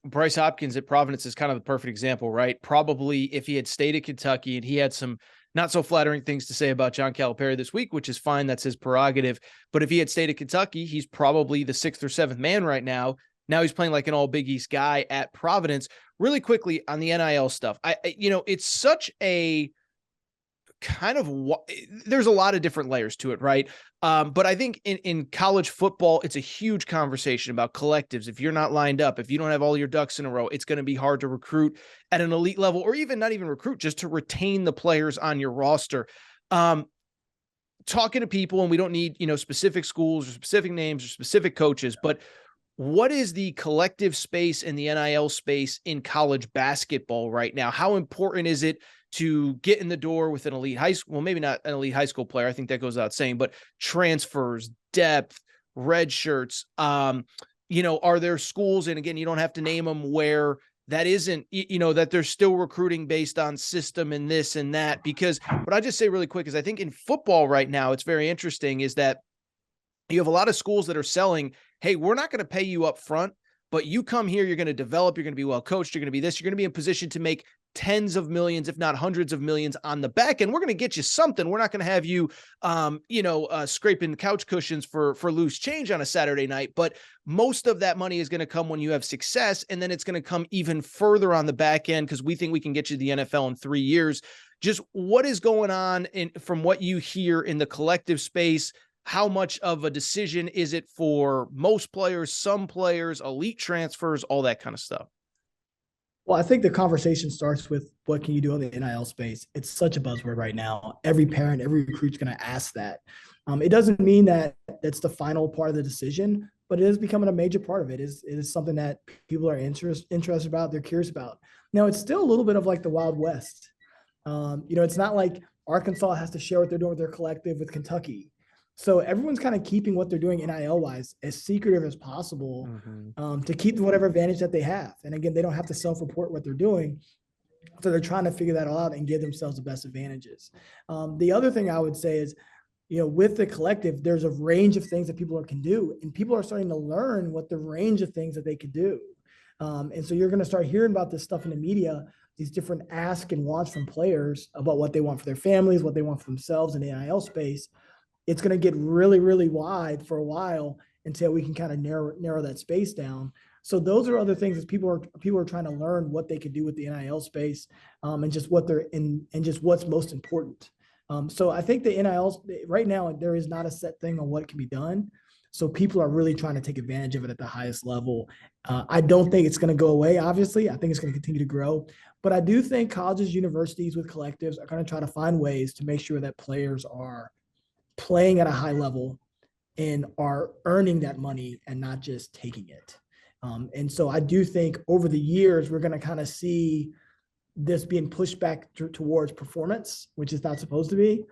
Bryce Hopkins at Providence is kind of the perfect example, right? Probably if he had stayed at Kentucky, and he had some not so flattering things to say about John Calipari this week, which is fine. That's his prerogative. But if he had stayed at Kentucky, he's probably the 6th or 7th man right now. Now he's playing like an all Big East guy at Providence. Really quickly on the NIL stuff. It's such a kind of there's a lot of different layers to it, right? But I think in college football, it's a huge conversation about collectives. If you're not lined up, if you don't have all your ducks in a row, it's going to be hard to recruit at an elite level, or even not even recruit, just to retain the players on your roster. Talking to people, and we don't need, specific schools or specific names or specific coaches, but what is the collective space and the NIL space in college basketball right now? How important is it to get in the door with an elite high school? Well, maybe not an elite high school player. I think that goes without saying, but transfers, depth, red shirts. Are there schools, and again, you don't have to name them, where that isn't, that they're still recruiting based on system and this and that? Because what I just say really quick is I think in football right now, it's very interesting is that you have a lot of schools that are selling, hey, we're not going to pay you up front, but you come here, you're going to develop, you're going to be well coached, you're going to be this, you're going to be in position to make tens of millions, if not hundreds of millions on the back end. We're going to get you something. We're not going to have you, scraping couch cushions for loose change on a Saturday night. But most of that money is going to come when you have success. And then it's going to come even further on the back end, because we think we can get you to the NFL in 3 years. Just what is going on from what you hear in the collective space? How much of a decision is it for most players, some players, elite transfers, all that kind of stuff? Well, I think the conversation starts with what can you do in the NIL space? It's such a buzzword right now. Every parent, every recruit's going to ask that. It doesn't mean that that's the final part of the decision, but it is becoming a major part of it. It is something that people are interested about. They're curious about. Now, it's still a little bit of like the Wild West. It's not like Arkansas has to share what they're doing with their collective with Kentucky. So everyone's kind of keeping what they're doing NIL wise as secretive as possible, to keep whatever advantage that they have. And again, they don't have to self-report what they're doing. So they're trying to figure that all out and give themselves the best advantages. The other thing I would say is, with the collective, there's a range of things that people can do, and people are starting to learn what the range of things that they could do. And so you're going to start hearing about this stuff in the media, these different asks and wants from players about what they want for their families, what they want for themselves in the NIL space. It's going to get really, really wide for a while until we can kind of narrow that space down. So those are other things that people are trying to learn what they could do with the NIL space, and just what they're in, and just what's most important. So I think the NIL right now, there is not a set thing on what can be done. So people are really trying to take advantage of it at the highest level. I don't think it's going to go away. Obviously, I think it's going to continue to grow, but I do think colleges, universities with collectives are going to try to find ways to make sure that players are playing at a high level and are earning that money and not just taking it. And so I do think over the years, we're going to kind of see this being pushed back towards performance, which is not supposed to be.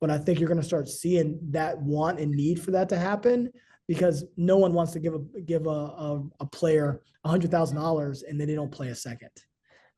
But I think you're going to start seeing that want and need for that to happen, because no one wants to give a player $100,000 and then they don't play a second.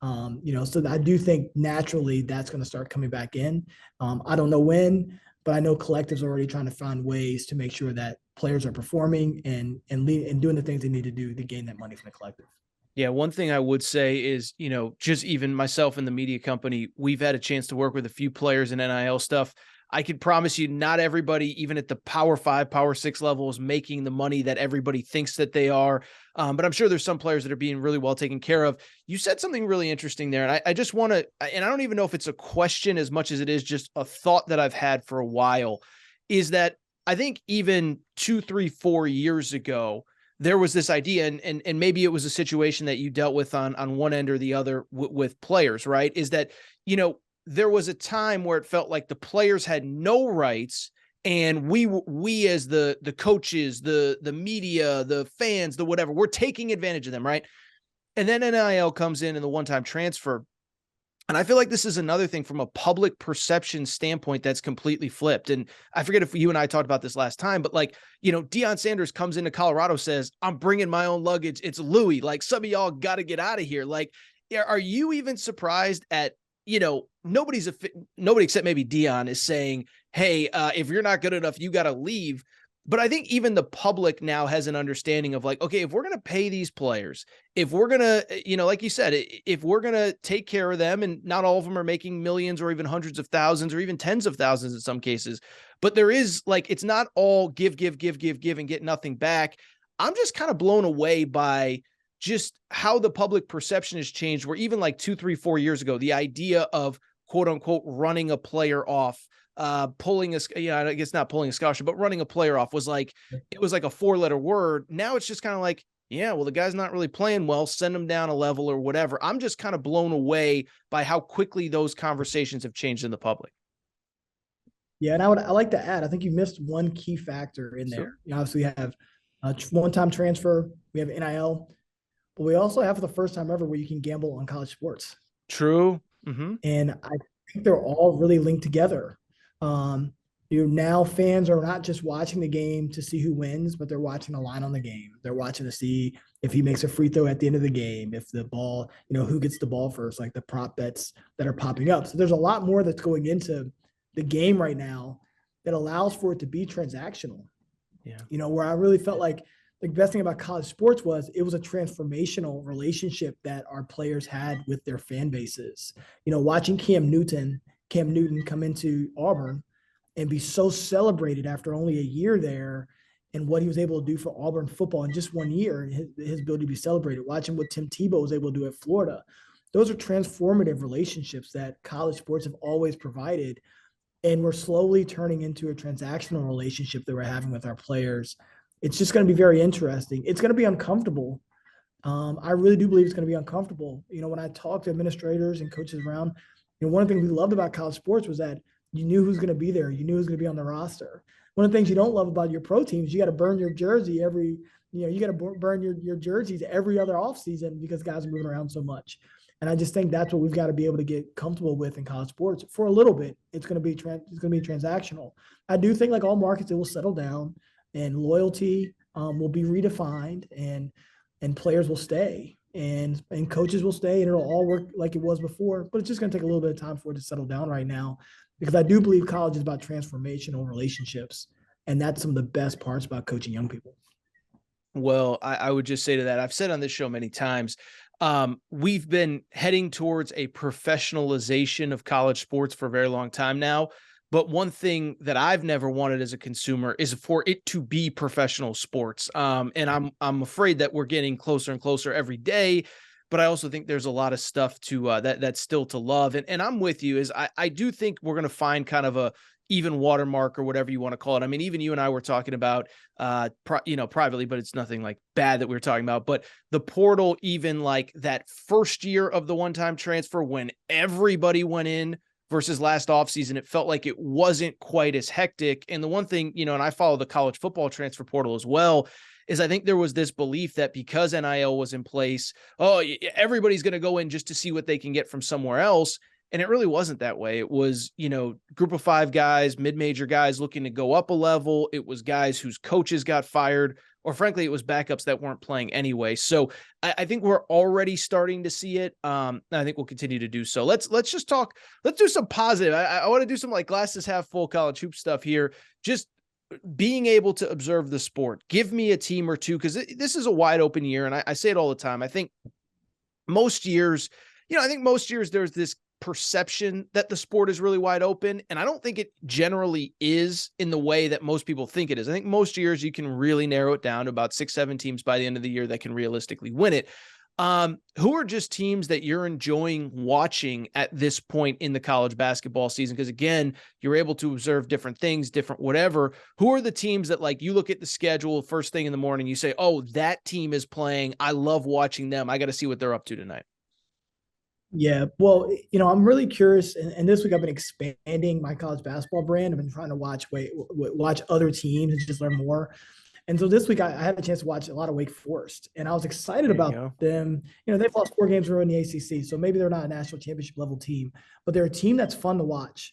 So I do think naturally that's going to start coming back in. I don't know when, but I know collectives are already trying to find ways to make sure that players are performing and doing the things they need to do to gain that money from the collective. Yeah, one thing I would say is, just even myself and the media company, we've had a chance to work with a few players in NIL stuff. I can promise you not everybody, even at the Power 5, Power 6 level, is making the money that everybody thinks that they are. But I'm sure there's some players that are being really well taken care of. You said something really interesting there. And I just want to, and I don't even know if it's a question as much as it is just a thought that I've had for a while, is that I think even 2, 3, 4 years ago, there was this idea, and maybe it was a situation that you dealt with on one end or the other with players, right? Is that, there was a time where it felt like the players had no rights, and we as the coaches, the media, the fans, the whatever, we're taking advantage of them, right? And then NIL comes in and the one-time transfer. And I feel like this is another thing from a public perception standpoint that's completely flipped. And I forget if you and I talked about this last time, but Deion Sanders comes into Colorado, says, I'm bringing my own luggage. It's Louis. Like, some of y'all got to get out of here. Like, are you even surprised at, nobody except maybe Deion is saying, hey, if you're not good enough, you got to leave. But I think even the public now has an understanding of like, okay, if we're going to pay these players, if we're going to, like you said, if we're going to take care of them, and not all of them are making millions or even hundreds of thousands or even tens of thousands in some cases, but there is it's not all give and get nothing back. I'm just kind of blown away by just how the public perception has changed, where even 2, 3, 4 years ago, the idea of quote unquote running a player off, pulling a, I guess not pulling a scholarship, but running a player off was like, it was like a 4-letter word. Now it's just kind of like, yeah, well, the guy's not really playing well, send him down a level or whatever. I'm just kind of blown away by how quickly those conversations have changed in the public. Yeah, and I like to add, I think you missed one key factor in there. You obviously have a one-time transfer, we have NIL, but we also have for the first time ever where you can gamble on college sports. True. Mm-hmm. And I think they're all really linked together. Now fans are not just watching the game to see who wins, but they're watching the line on the game. They're watching to see if he makes a free throw at the end of the game, if the ball, who gets the ball first, like the prop bets that are popping up. So there's a lot more that's going into the game right now that allows for it to be transactional. Yeah. Where I really felt like the best thing about college sports was it was a transformational relationship that our players had with their fan bases. Watching Cam Newton come into Auburn and be so celebrated after only a year there and what he was able to do for Auburn football in just 1 year and his ability to be celebrated. Watching what Tim Tebow was able to do at Florida. Those are transformative relationships that college sports have always provided. And we're slowly turning into a transactional relationship that we're having with our players. It's just going to be very interesting. It's going to be uncomfortable. I really do believe it's going to be uncomfortable. When I talk to administrators and coaches around, one of the things we loved about college sports was that you knew who's going to be there. You knew who's going to be on the roster. One of the things you don't love about your pro teams, you got to burn your jersey you got to burn your jerseys every other offseason because guys are moving around so much. And I just think that's what we've got to be able to get comfortable with in college sports for a little bit. It's going to be transactional. I do think like all markets, it will settle down and loyalty will be redefined and players will stay and coaches will stay and it'll all work like it was before. But it's just going to take a little bit of time for it to settle down right now because I do believe college is about transformational relationships. And that's some of the best parts about coaching young people. Well, I would just say to that, I've said on this show many times, we've been heading towards a professionalization of college sports for a very long time now. But one thing that I've never wanted as a consumer is for it to be professional sports. And I'm afraid that we're getting closer and closer every day. But I also think there's a lot of stuff to that's still to love. And I'm with you. I do think we're going to find kind of a even watermark or whatever you want to call it. I mean, even you and I were talking about, privately, but it's nothing like bad that we were talking about, but the portal, even like that first year of the one-time transfer when everybody went in versus last offseason, it felt like it wasn't quite as hectic. And the one thing, and I follow the college football transfer portal as well, is I think there was this belief that because NIL was in place, everybody's going to go in just to see what they can get from somewhere else. And it really wasn't that way. It was, group of 5 guys, mid-major guys looking to go up a level. It was guys whose coaches got fired, or frankly, it was backups that weren't playing anyway. So I think we're already starting to see it. I think we'll continue to do so. Let's just talk. Let's do some positive. I want to do some like glasses half full college hoop stuff here. Just being able to observe the sport. Give me a team or two, because this is a wide open year. And I say it all the time. I think most years, there's this perception that the sport is really wide open. And I don't think it generally is in the way that most people think it is. I think most years you can really narrow it down to about 6-7 teams by the end of the year that can realistically win it. Who are just teams that you're enjoying watching at this point in the college basketball season? Because again, you're able to observe different things, different whatever. Who are the teams that like you look at the schedule first thing in the morning, you say, oh, that team is playing. I love watching them. I got to see what they're up to tonight. Yeah, well, I'm really curious, and this week I've been expanding my college basketball brand. I've been trying to watch other teams and just learn more. And so this week I had a chance to watch a lot of Wake Forest, and I was excited about them. They've lost 4 games in a row in the ACC, so maybe they're not a national championship level team, but they're a team that's fun to watch.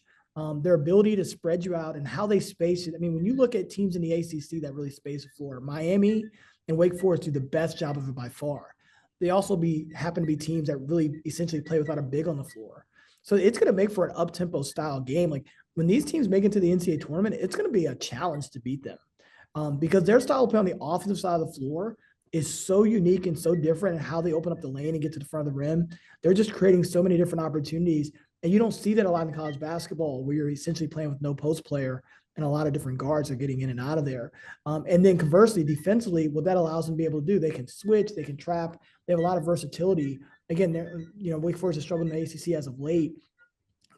Their ability to spread you out and how they space it. I mean, when you look at teams in the ACC that really space the floor, Miami and Wake Forest do the best job of it by far. They also happen to be teams that really essentially play without a big on the floor. So it's going to make for an up-tempo style game. Like when these teams make it to the NCAA tournament, it's going to be a challenge to beat them because their style of play on the offensive side of the floor is so unique and so different in how they open up the lane and get to the front of the rim. They're just creating so many different opportunities. And you don't see that a lot in college basketball where you're essentially playing with no post player and a lot of different guards are getting in and out of there. And then conversely, defensively, what that allows them to be able to do, they can switch, they can trap. They have a lot of versatility. Again, Wake Forest has struggled in the ACC as of late.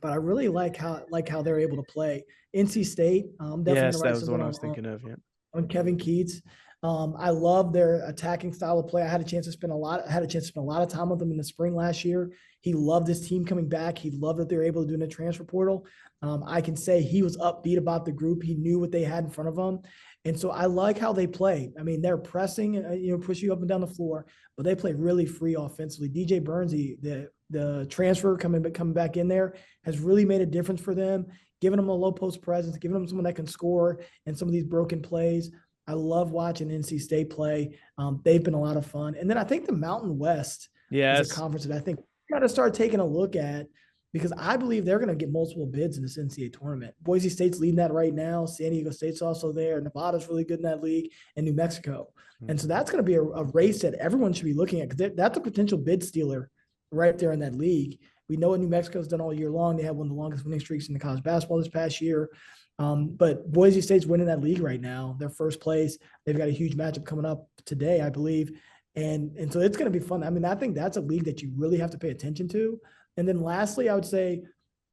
but I really like how they're able to play. NC State, definitely going to Yes, that write was the something one I was thinking of. Yeah. on Kevin Keats. I love their attacking style of play. I had a chance to spend a lot of time with him in the spring last year. He loved his team coming back. He loved what they were able to do in the transfer portal. I can say he was upbeat about the group. He knew what they had in front of him. And so I like how they play. I mean, they're pressing, push you up and down the floor, but they play really free offensively. DJ Burns, the transfer coming back in there, has really made a difference for them, giving them a low post presence, giving them someone that can score in some of these broken plays. I love watching NC State play. They've been a lot of fun. And then I think the Mountain West is a Yes. conference that I think we got to start taking a look at, because I believe they're going to get multiple bids in this NCAA tournament. Boise State's leading that right now. San Diego State's also there. Nevada's really good in that league, and New Mexico. And so that's going to be a race that everyone should be looking at, because that's a potential bid stealer right there in that league. We know what New Mexico's done all year long. They have one of the longest winning streaks in the college basketball this past year. But Boise State's winning that league right now. They're first place. They've got a huge matchup coming up today, I believe. And so it's going to be fun. I mean, I think that's a league that you really have to pay attention to. And then lastly, I would say,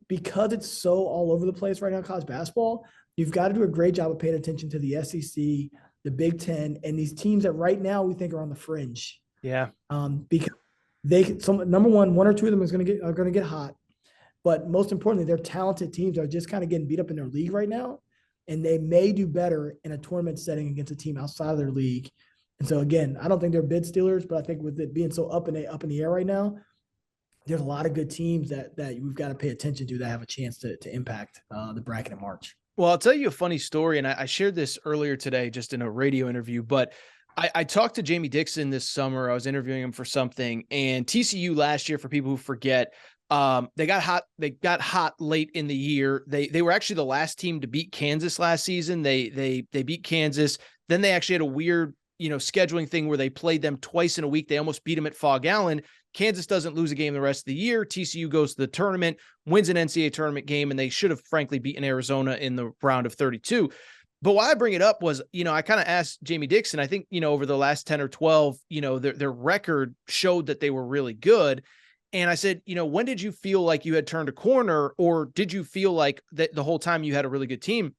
because it's so all over the place right now, college basketball, you've got to do a great job of paying attention to the SEC, the Big Ten, and these teams that right now we think are on the fringe. Yeah. Because number one or two of them are going to get hot. But most importantly, they're talented teams that are just kind of getting beat up in their league right now. And they may do better in a tournament setting against a team outside of their league. And so, again, I don't think they're bid stealers, but I think with it being so up in the air right now, there's a lot of good teams that we've got to pay attention to that have a chance to impact the bracket in March. Well, I'll tell you a funny story, and I shared this earlier today just in a radio interview, but I talked to Jamie Dixon this summer. I was interviewing him for something, and TCU last year, for people who forget, they got hot late in the year. They were actually the last team to beat Kansas last season. They beat Kansas. Then they actually had a weird, scheduling thing where they played them twice in a week. They almost beat them at Fog Allen. Kansas doesn't lose a game the rest of the year. TCU goes to the tournament, wins an NCAA tournament game, and they should have frankly beaten Arizona in the round of 32. But why I bring it up was, I kind of asked Jamie Dixon, I think, over the last 10 or 12, their record showed that they were really good. And I said, when did you feel like you had turned a corner, or did you feel like that the whole time you had a really good team?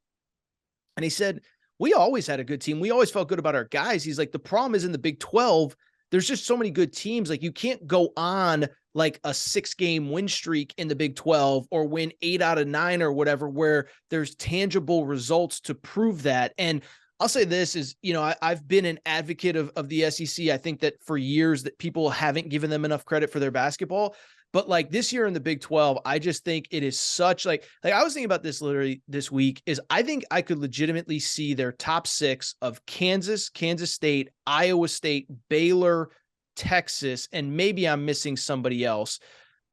And he said, we always had a good team. We always felt good about our guys. He's like, the problem is in the Big 12, there's just so many good teams. Like, you can't go on like a 6-game win streak in the Big 12 or win 8 out of 9 or whatever, where there's tangible results to prove that. And I'll say this is, I've been an advocate of the SEC. I think that for years that people haven't given them enough credit for their basketball. But like this year in the Big 12, I just think it is such like I was thinking about this literally this week, is I think I could legitimately see their top 6 of Kansas, Kansas State, Iowa State, Baylor, Texas, and maybe I'm missing somebody else,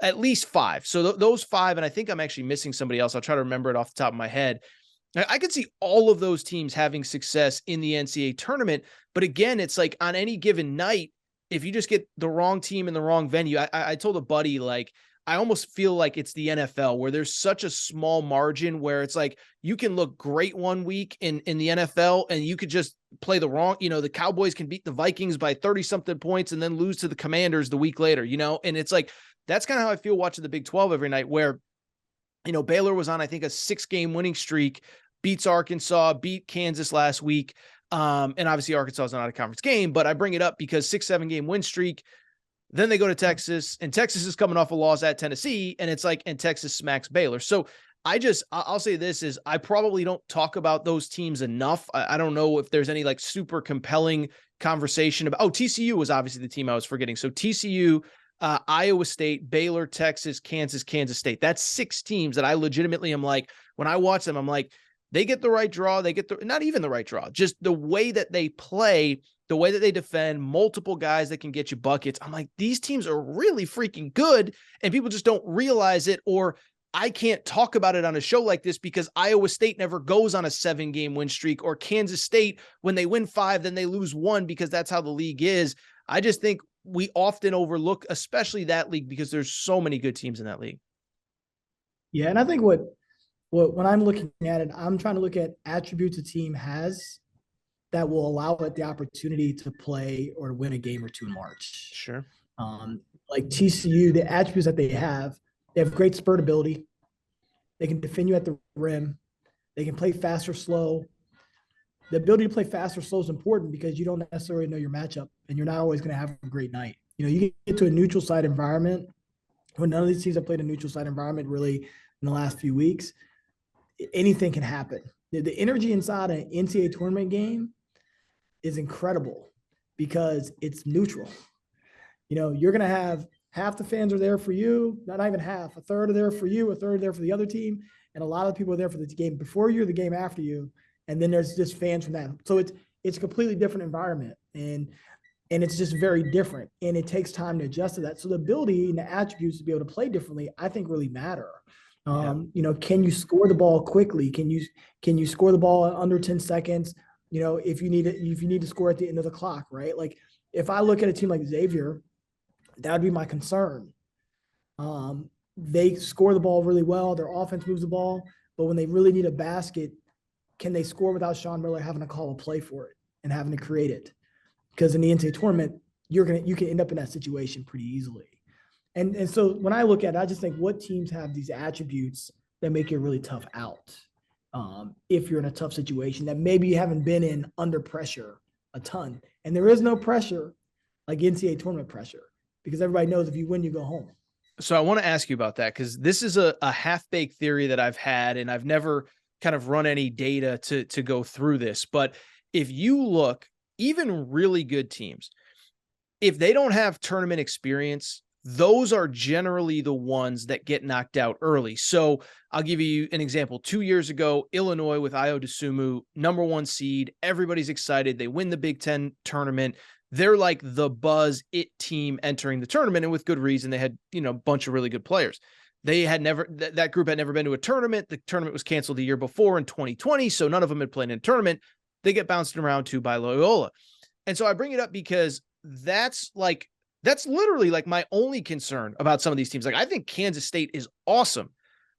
at least 5. So those 5, and I think I'm actually missing somebody else. I'll try to remember it off the top of my head. I could see all of those teams having success in the NCAA tournament. But again, it's like on any given night, if you just get the wrong team in the wrong venue, I told a buddy, like, I almost feel like it's the NFL, where there's such a small margin where it's like you can look great one week in the NFL and you could just play the wrong, the Cowboys can beat the Vikings by 30 something points and then lose to the Commanders the week later, and it's like, that's kind of how I feel watching the Big 12 every night, where, Baylor was on, I think, a 6-game winning streak, beats Arkansas, beat Kansas last week. And obviously Arkansas is not a conference game, but I bring it up because 6-7 game win streak. Then they go to Texas, and Texas is coming off a loss at Tennessee. And it's like, and Texas smacks Baylor. So I'll say this is, I probably don't talk about those teams enough. I don't know if there's any like super compelling conversation about, TCU was obviously the team I was forgetting. So TCU, Iowa State, Baylor, Texas, Kansas, Kansas State. That's 6 teams that I legitimately am like, when I watch them, I'm like, they get the right draw. They get not even the right draw, just the way that they play, the way that they defend, multiple guys that can get you buckets. I'm like, these teams are really freaking good, and people just don't realize it, or I can't talk about it on a show like this because Iowa State never goes on a 7-game win streak, or Kansas State, when they win 5, then they lose 1 because that's how the league is. I just think we often overlook, especially that league, because there's so many good teams in that league. Yeah, and I think when I'm looking at it, I'm trying to look at attributes a team has that will allow it the opportunity to play or to win a game or 2 in March. Sure. Like TCU, the attributes that they have great spurt ability. They can defend you at the rim. They can play fast or slow. The ability to play fast or slow is important because you don't necessarily know your matchup, and you're not always going to have a great night. You get to a neutral site environment when none of these teams have played a neutral site environment really in the last few weeks. Anything can happen. The energy inside an NCAA tournament game is incredible because it's neutral. You're going to have half the fans are there for you, not even half, a third are there for you, a third are there for the other team, and a lot of people are there for the game before you, the game after you, and then there's just fans from that. So it's a completely different environment, and it's just very different, and it takes time to adjust to that. So the ability and the attributes to be able to play differently, I think, really matter. Can you score the ball quickly? Can you score the ball in under 10 seconds? If you need to score at the end of the clock, right? Like if I look at a team like Xavier, that would be my concern. They score the ball really well. Their offense moves the ball, but when they really need a basket, can they score without Sean Miller having to call a play for it and having to create it? Because in the NCAA tournament, you can end up in that situation pretty easily. And so when I look at it, I just think what teams have these attributes that make it really tough out. If you're in a tough situation that maybe you haven't been in under pressure a ton. And there is no pressure like NCAA tournament pressure because everybody knows if you win, you go home. So I want to ask you about that because this is a half-baked theory that I've had, and I've never kind of run any data to go through this. But if you look, even really good teams, if they don't have tournament experience, those are generally the ones that get knocked out early. So I'll give you an example. 2 years ago, Illinois with Ayo Dosunmu, number 1 seed. Everybody's excited. They win the Big Ten tournament. They're like the buzz it team entering the tournament, and with good reason. They had, a bunch of really good players. They had never, that group had never been to a tournament. The tournament was canceled the year before in 2020. So none of them had played in a tournament. They get bounced in round 2 by Loyola. And so I bring it up because that's literally like my only concern about some of these teams. Like I think Kansas State is awesome,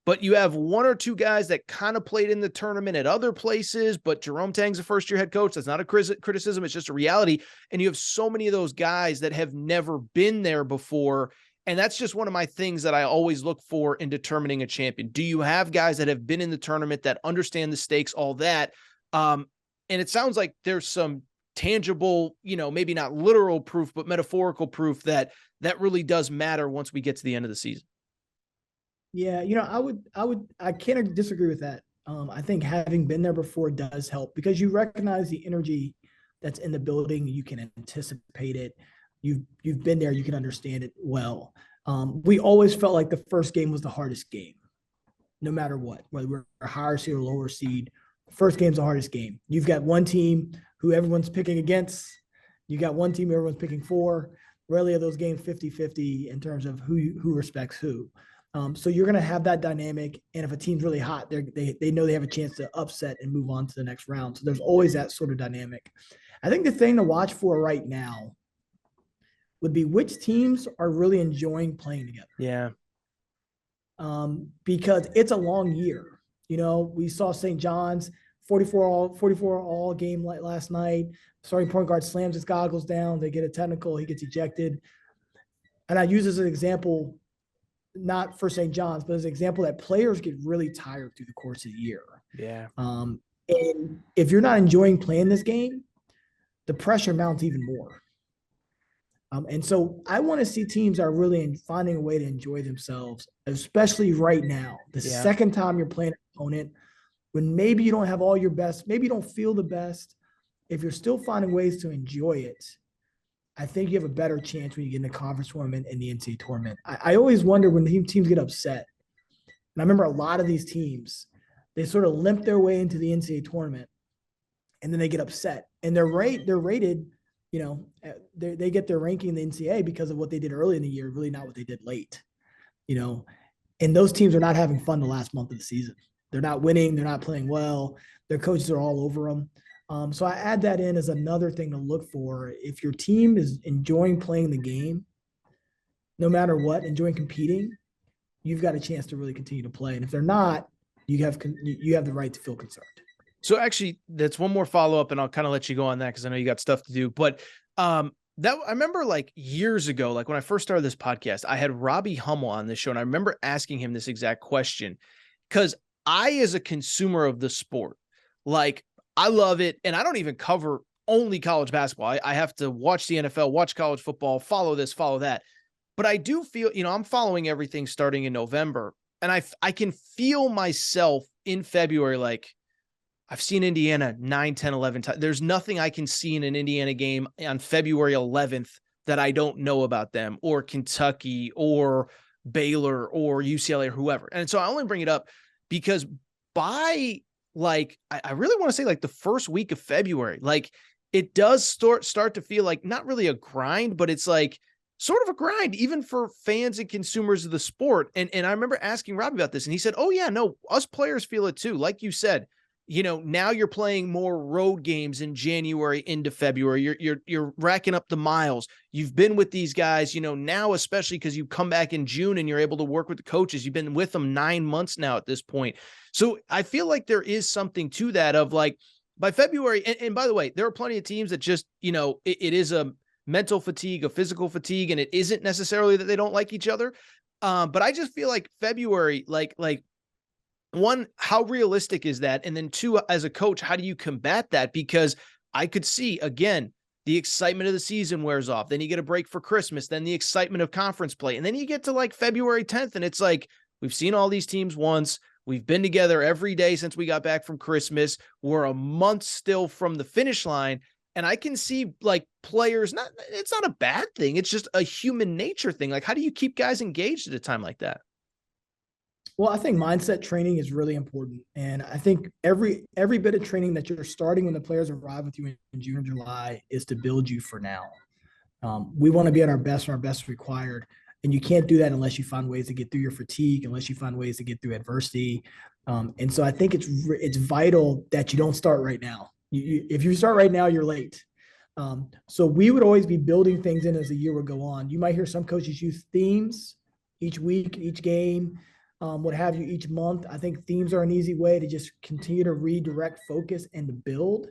but you have 1 or 2 guys that kind of played in the tournament at other places, but Jerome Tang's a first-year head coach. That's not a criticism. It's just a reality. And you have so many of those guys that have never been there before. And that's just one of my things that I always look for in determining a champion. Do you have guys that have been in the tournament that understand the stakes, all that? And it sounds like there's some tangible, maybe not literal proof, but metaphorical proof that really does matter once we get to the end of the season. Yeah. I can't disagree with that. I think having been there before does help because you recognize the energy that's in the building. You can anticipate it. You've been there. You can understand it well. We always felt like the first game was the hardest game, no matter what, whether we're a higher seed or lower seed. First game's the hardest game. You've got one team who everyone's picking against. You got one team everyone's picking for. Rarely are those games 50-50 in terms of who respects who. So you're going to have that dynamic. And if a team's really hot, they know they have a chance to upset and move on to the next round. So there's always that sort of dynamic. I think the thing to watch for right now would be which teams are really enjoying playing together. Yeah. Because it's a long year. We saw St. John's 44 all game last night. Starting point guard slams his goggles down. They get a technical. He gets ejected. And I use as an example, not for St. John's, but as an example that players get really tired through the course of the year. Yeah. And if you're not enjoying playing this game, the pressure mounts even more. And so I want to see teams that are really finding a way to enjoy themselves, especially right now. The second time you're playing an opponent, when maybe you don't have all your best, maybe you don't feel the best, if you're still finding ways to enjoy it, I think you have a better chance when you get in the conference tournament and the NCAA tournament. I always wonder when teams get upset. And I remember a lot of these teams, they sort of limp their way into the NCAA tournament, and then they get upset. And they're rated, they get their ranking in the NCAA because of what they did early in the year, really not what they did late. And those teams are not having fun the last month of the season. They're not winning. They're not playing well. Their coaches are all over them. So I add that in as another thing to look for. If your team is enjoying playing the game, no matter what, enjoying competing, you've got a chance to really continue to play. And if they're not, you have the right to feel concerned. So actually, that's one more follow-up, and I'll kind of let you go on that because I know you got stuff to do. But I remember like years ago, like when I first started this podcast, I had Robbie Hummel on this show, and I remember asking him this exact question. because I, as a consumer of the sport, like, I love it. And I don't even cover only college basketball. I have to watch the NFL, watch college football, follow this, follow that. But I do feel, I'm following everything starting in November, and I can feel myself in February. Like, I've seen Indiana 9, 10, 11 times. There's nothing I can see in an Indiana game on February 11th that I don't know about them, or Kentucky or Baylor or UCLA or whoever. And so I only bring it up because by, like, I really want to say, like, the first week of February, like, it does start to feel like not really a grind, but it's like sort of a grind, even for fans and consumers of the sport. And I remember asking Rob about this, and he said, oh yeah, no, us players feel it too. Like you said, now you're playing more road games in January into February. You're racking up the miles. You've been with these guys, now, especially because you come back in June and you're able to work with the coaches. You've been with them 9 months now at this point. So I feel like there is something to that of, like, by February. And by the way, there are plenty of teams that just, it is a mental fatigue, a physical fatigue, and it isn't necessarily that they don't like each other. But I just feel like February, like, one, how realistic is that? And then two, as a coach, how do you combat that? Because I could see, again, the excitement of the season wears off. Then you get a break for Christmas, then the excitement of conference play. And then you get to, like, February 10th, and it's like, we've seen all these teams once. We've been together every day since we got back from Christmas. We're a month still from the finish line. And I can see, like, players, it's not a bad thing. It's just a human nature thing. Like, how do you keep guys engaged at a time like that? Well, I think mindset training is really important. And I think every bit of training that you're starting when the players arrive with you in June or July is to build you for now. We want to be at our best, and our best required. And you can't do that unless you find ways to get through your fatigue, unless you find ways to get through adversity. And so I think it's vital that you don't start right now. If you start right now, you're late. So we would always be building things in as the year would go on. You might hear some coaches use themes each week, each game, what have you, each month. I think themes are an easy way to just continue to redirect focus and to build.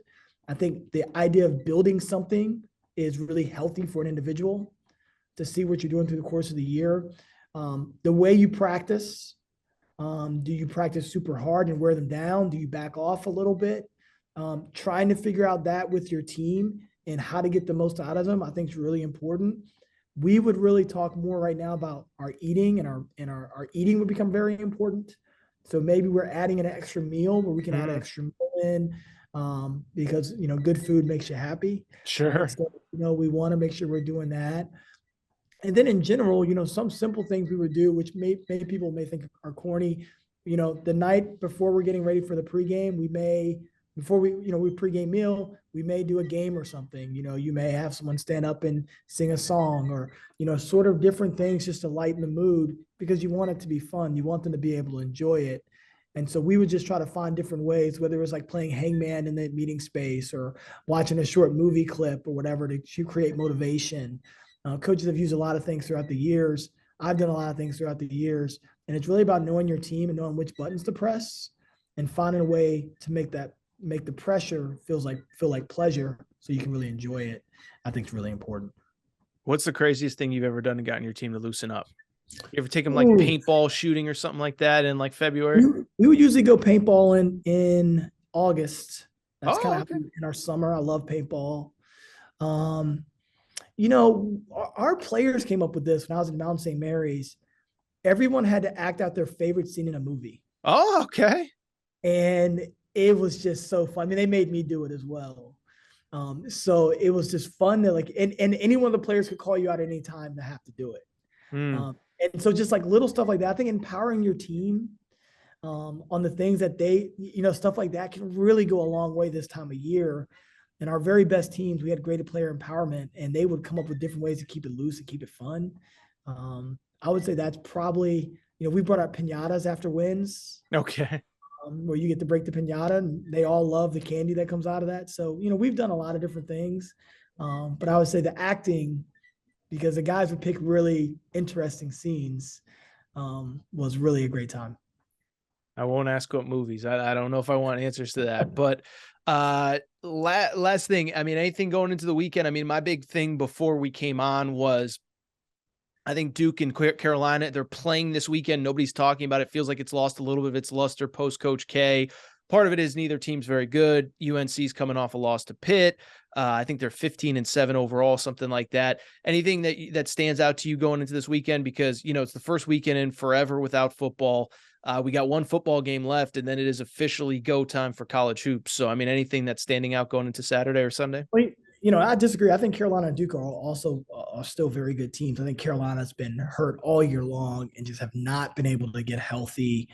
I think the idea of building something is really healthy for an individual to see what you're doing through the course of the year. The way you practice, do you practice super hard and wear them down? Do you back off a little bit? Trying to figure out that with your team and how to get the most out of them, I think, is really important. We would really talk more right now about our eating, and our eating would become very important. So maybe we're adding an extra meal where we can add an extra meal in, because, good food makes you happy. Sure. So, we want to make sure we're doing that. And then in general, some simple things we would do, which many people may think are corny, the night before we're getting ready for the pregame, before we pregame meal, we may do a game or something. You may have someone stand up and sing a song, or, sort of different things just to lighten the mood, because you want it to be fun. You want them to be able to enjoy it. And so we would just try to find different ways, whether it was like playing hangman in the meeting space or watching a short movie clip or whatever to create motivation. Coaches have used a lot of things throughout the years. I've done a lot of things throughout the years. And it's really about knowing your team and knowing which buttons to press and finding a way to make the pressure feel like pleasure, so you can really enjoy it. I think it's really important. What's the craziest thing you've ever done to gotten your team to loosen up? You ever take them, like, paintball shooting or something like that in, like, February? We would usually go paintball in August. That's kind of in our summer. I love paintball. Our players came up with this when I was in Mount St. Mary's. Everyone had to act out their favorite scene in a movie. Oh, okay. And it was just so fun. I mean, they made me do it as well. So it was just fun to, like, and any one of the players could call you out at any time to have to do it. And so just like little stuff like that, I think empowering your team on the things that they, stuff like that can really go a long way this time of year. And our very best teams, we had great player empowerment, and they would come up with different ways to keep it loose and keep it fun. I would say that's probably, we brought out piñatas after wins. Okay. Where you get to break the piñata, and they all love the candy that comes out of that. So, we've done a lot of different things. But I would say the acting, because the guys would pick really interesting scenes, was really a great time. I won't ask what movies. I don't know if I want answers to that. But last thing, I mean, anything going into the weekend? I mean, my big thing before we came on was I think Duke and Carolina, they're playing this weekend. Nobody's talking about it. Feels like it's lost a little bit of its luster post Coach K. Part of it is neither team's very good. UNC's coming off a loss to Pitt. I think they're 15-7 overall, something like that. Anything that stands out to you going into this weekend? Because, it's the first weekend in forever without football. We got one football game left, and then it is officially go time for college hoops. So, anything that's standing out going into Saturday or Sunday? Well, I disagree. I think Carolina and Duke are also still very good teams. I think Carolina's been hurt all year long and just have not been able to get healthy.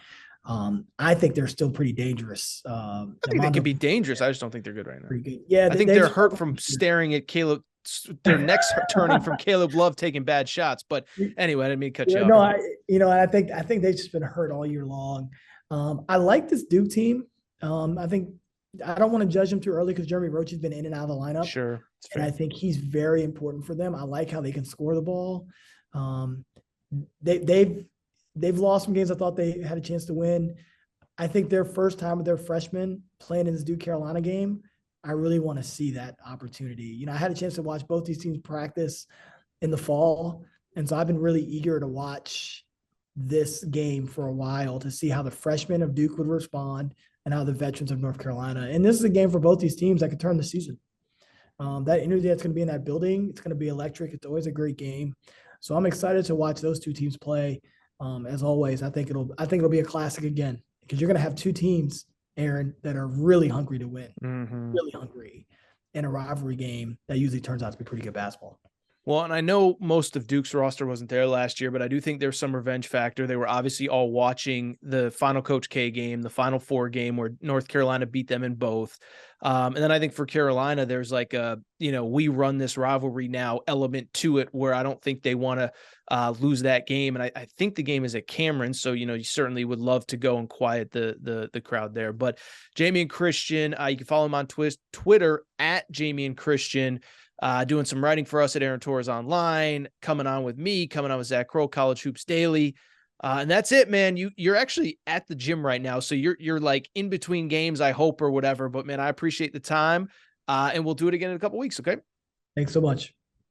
I think they're still pretty dangerous. I think they can be dangerous. I just don't think they're good right now. Pretty good. Yeah, I think they're hurt from staring at Caleb. Their necks turning from Caleb Love taking bad shots. But anyway, I didn't mean to cut you off. No, I think they've just been hurt all year long. I like this Duke team. I think I don't want to judge them too early because Jeremy Roach has been in and out of the lineup. Sure. And I think he's very important for them. I like how they can score the ball. They've lost some games I thought they had a chance to win. I think their first time with their freshmen playing in this Duke Carolina game, I really want to see that opportunity. I had a chance to watch both these teams practice in the fall. And so I've been really eager to watch this game for a while to see how the freshmen of Duke would respond and how the veterans of North Carolina. And this is a game for both these teams that could turn the season. That energy that's going to be in that building, it's going to be electric. It's always a great game. So I'm excited to watch those two teams play. As always, I think it'll be a classic again because you're going to have two teams, Aaron, that are really hungry to win, really hungry in a rivalry game that usually turns out to be pretty good basketball. Well, and I know most of Duke's roster wasn't there last year, but I do think there's some revenge factor. They were obviously all watching the final Coach K game, the Final Four game where North Carolina beat them in both. And then I think for Carolina, there's like a, we run this rivalry now element to it where I don't think they want to lose that game. And I think the game is at Cameron. So, you certainly would love to go and quiet the crowd there. But Jamion Christian, you can follow him on Twitter at Jamion Christian. Doing some writing for us at Aaron Torres Online, coming on with me, coming on with Zach Kroll, College Hoops Daily. And that's it, man. You're actually at the gym right now. So you're like in between games, I hope, or whatever. But man, I appreciate the time. And we'll do it again in a couple weeks. Okay. Thanks so much.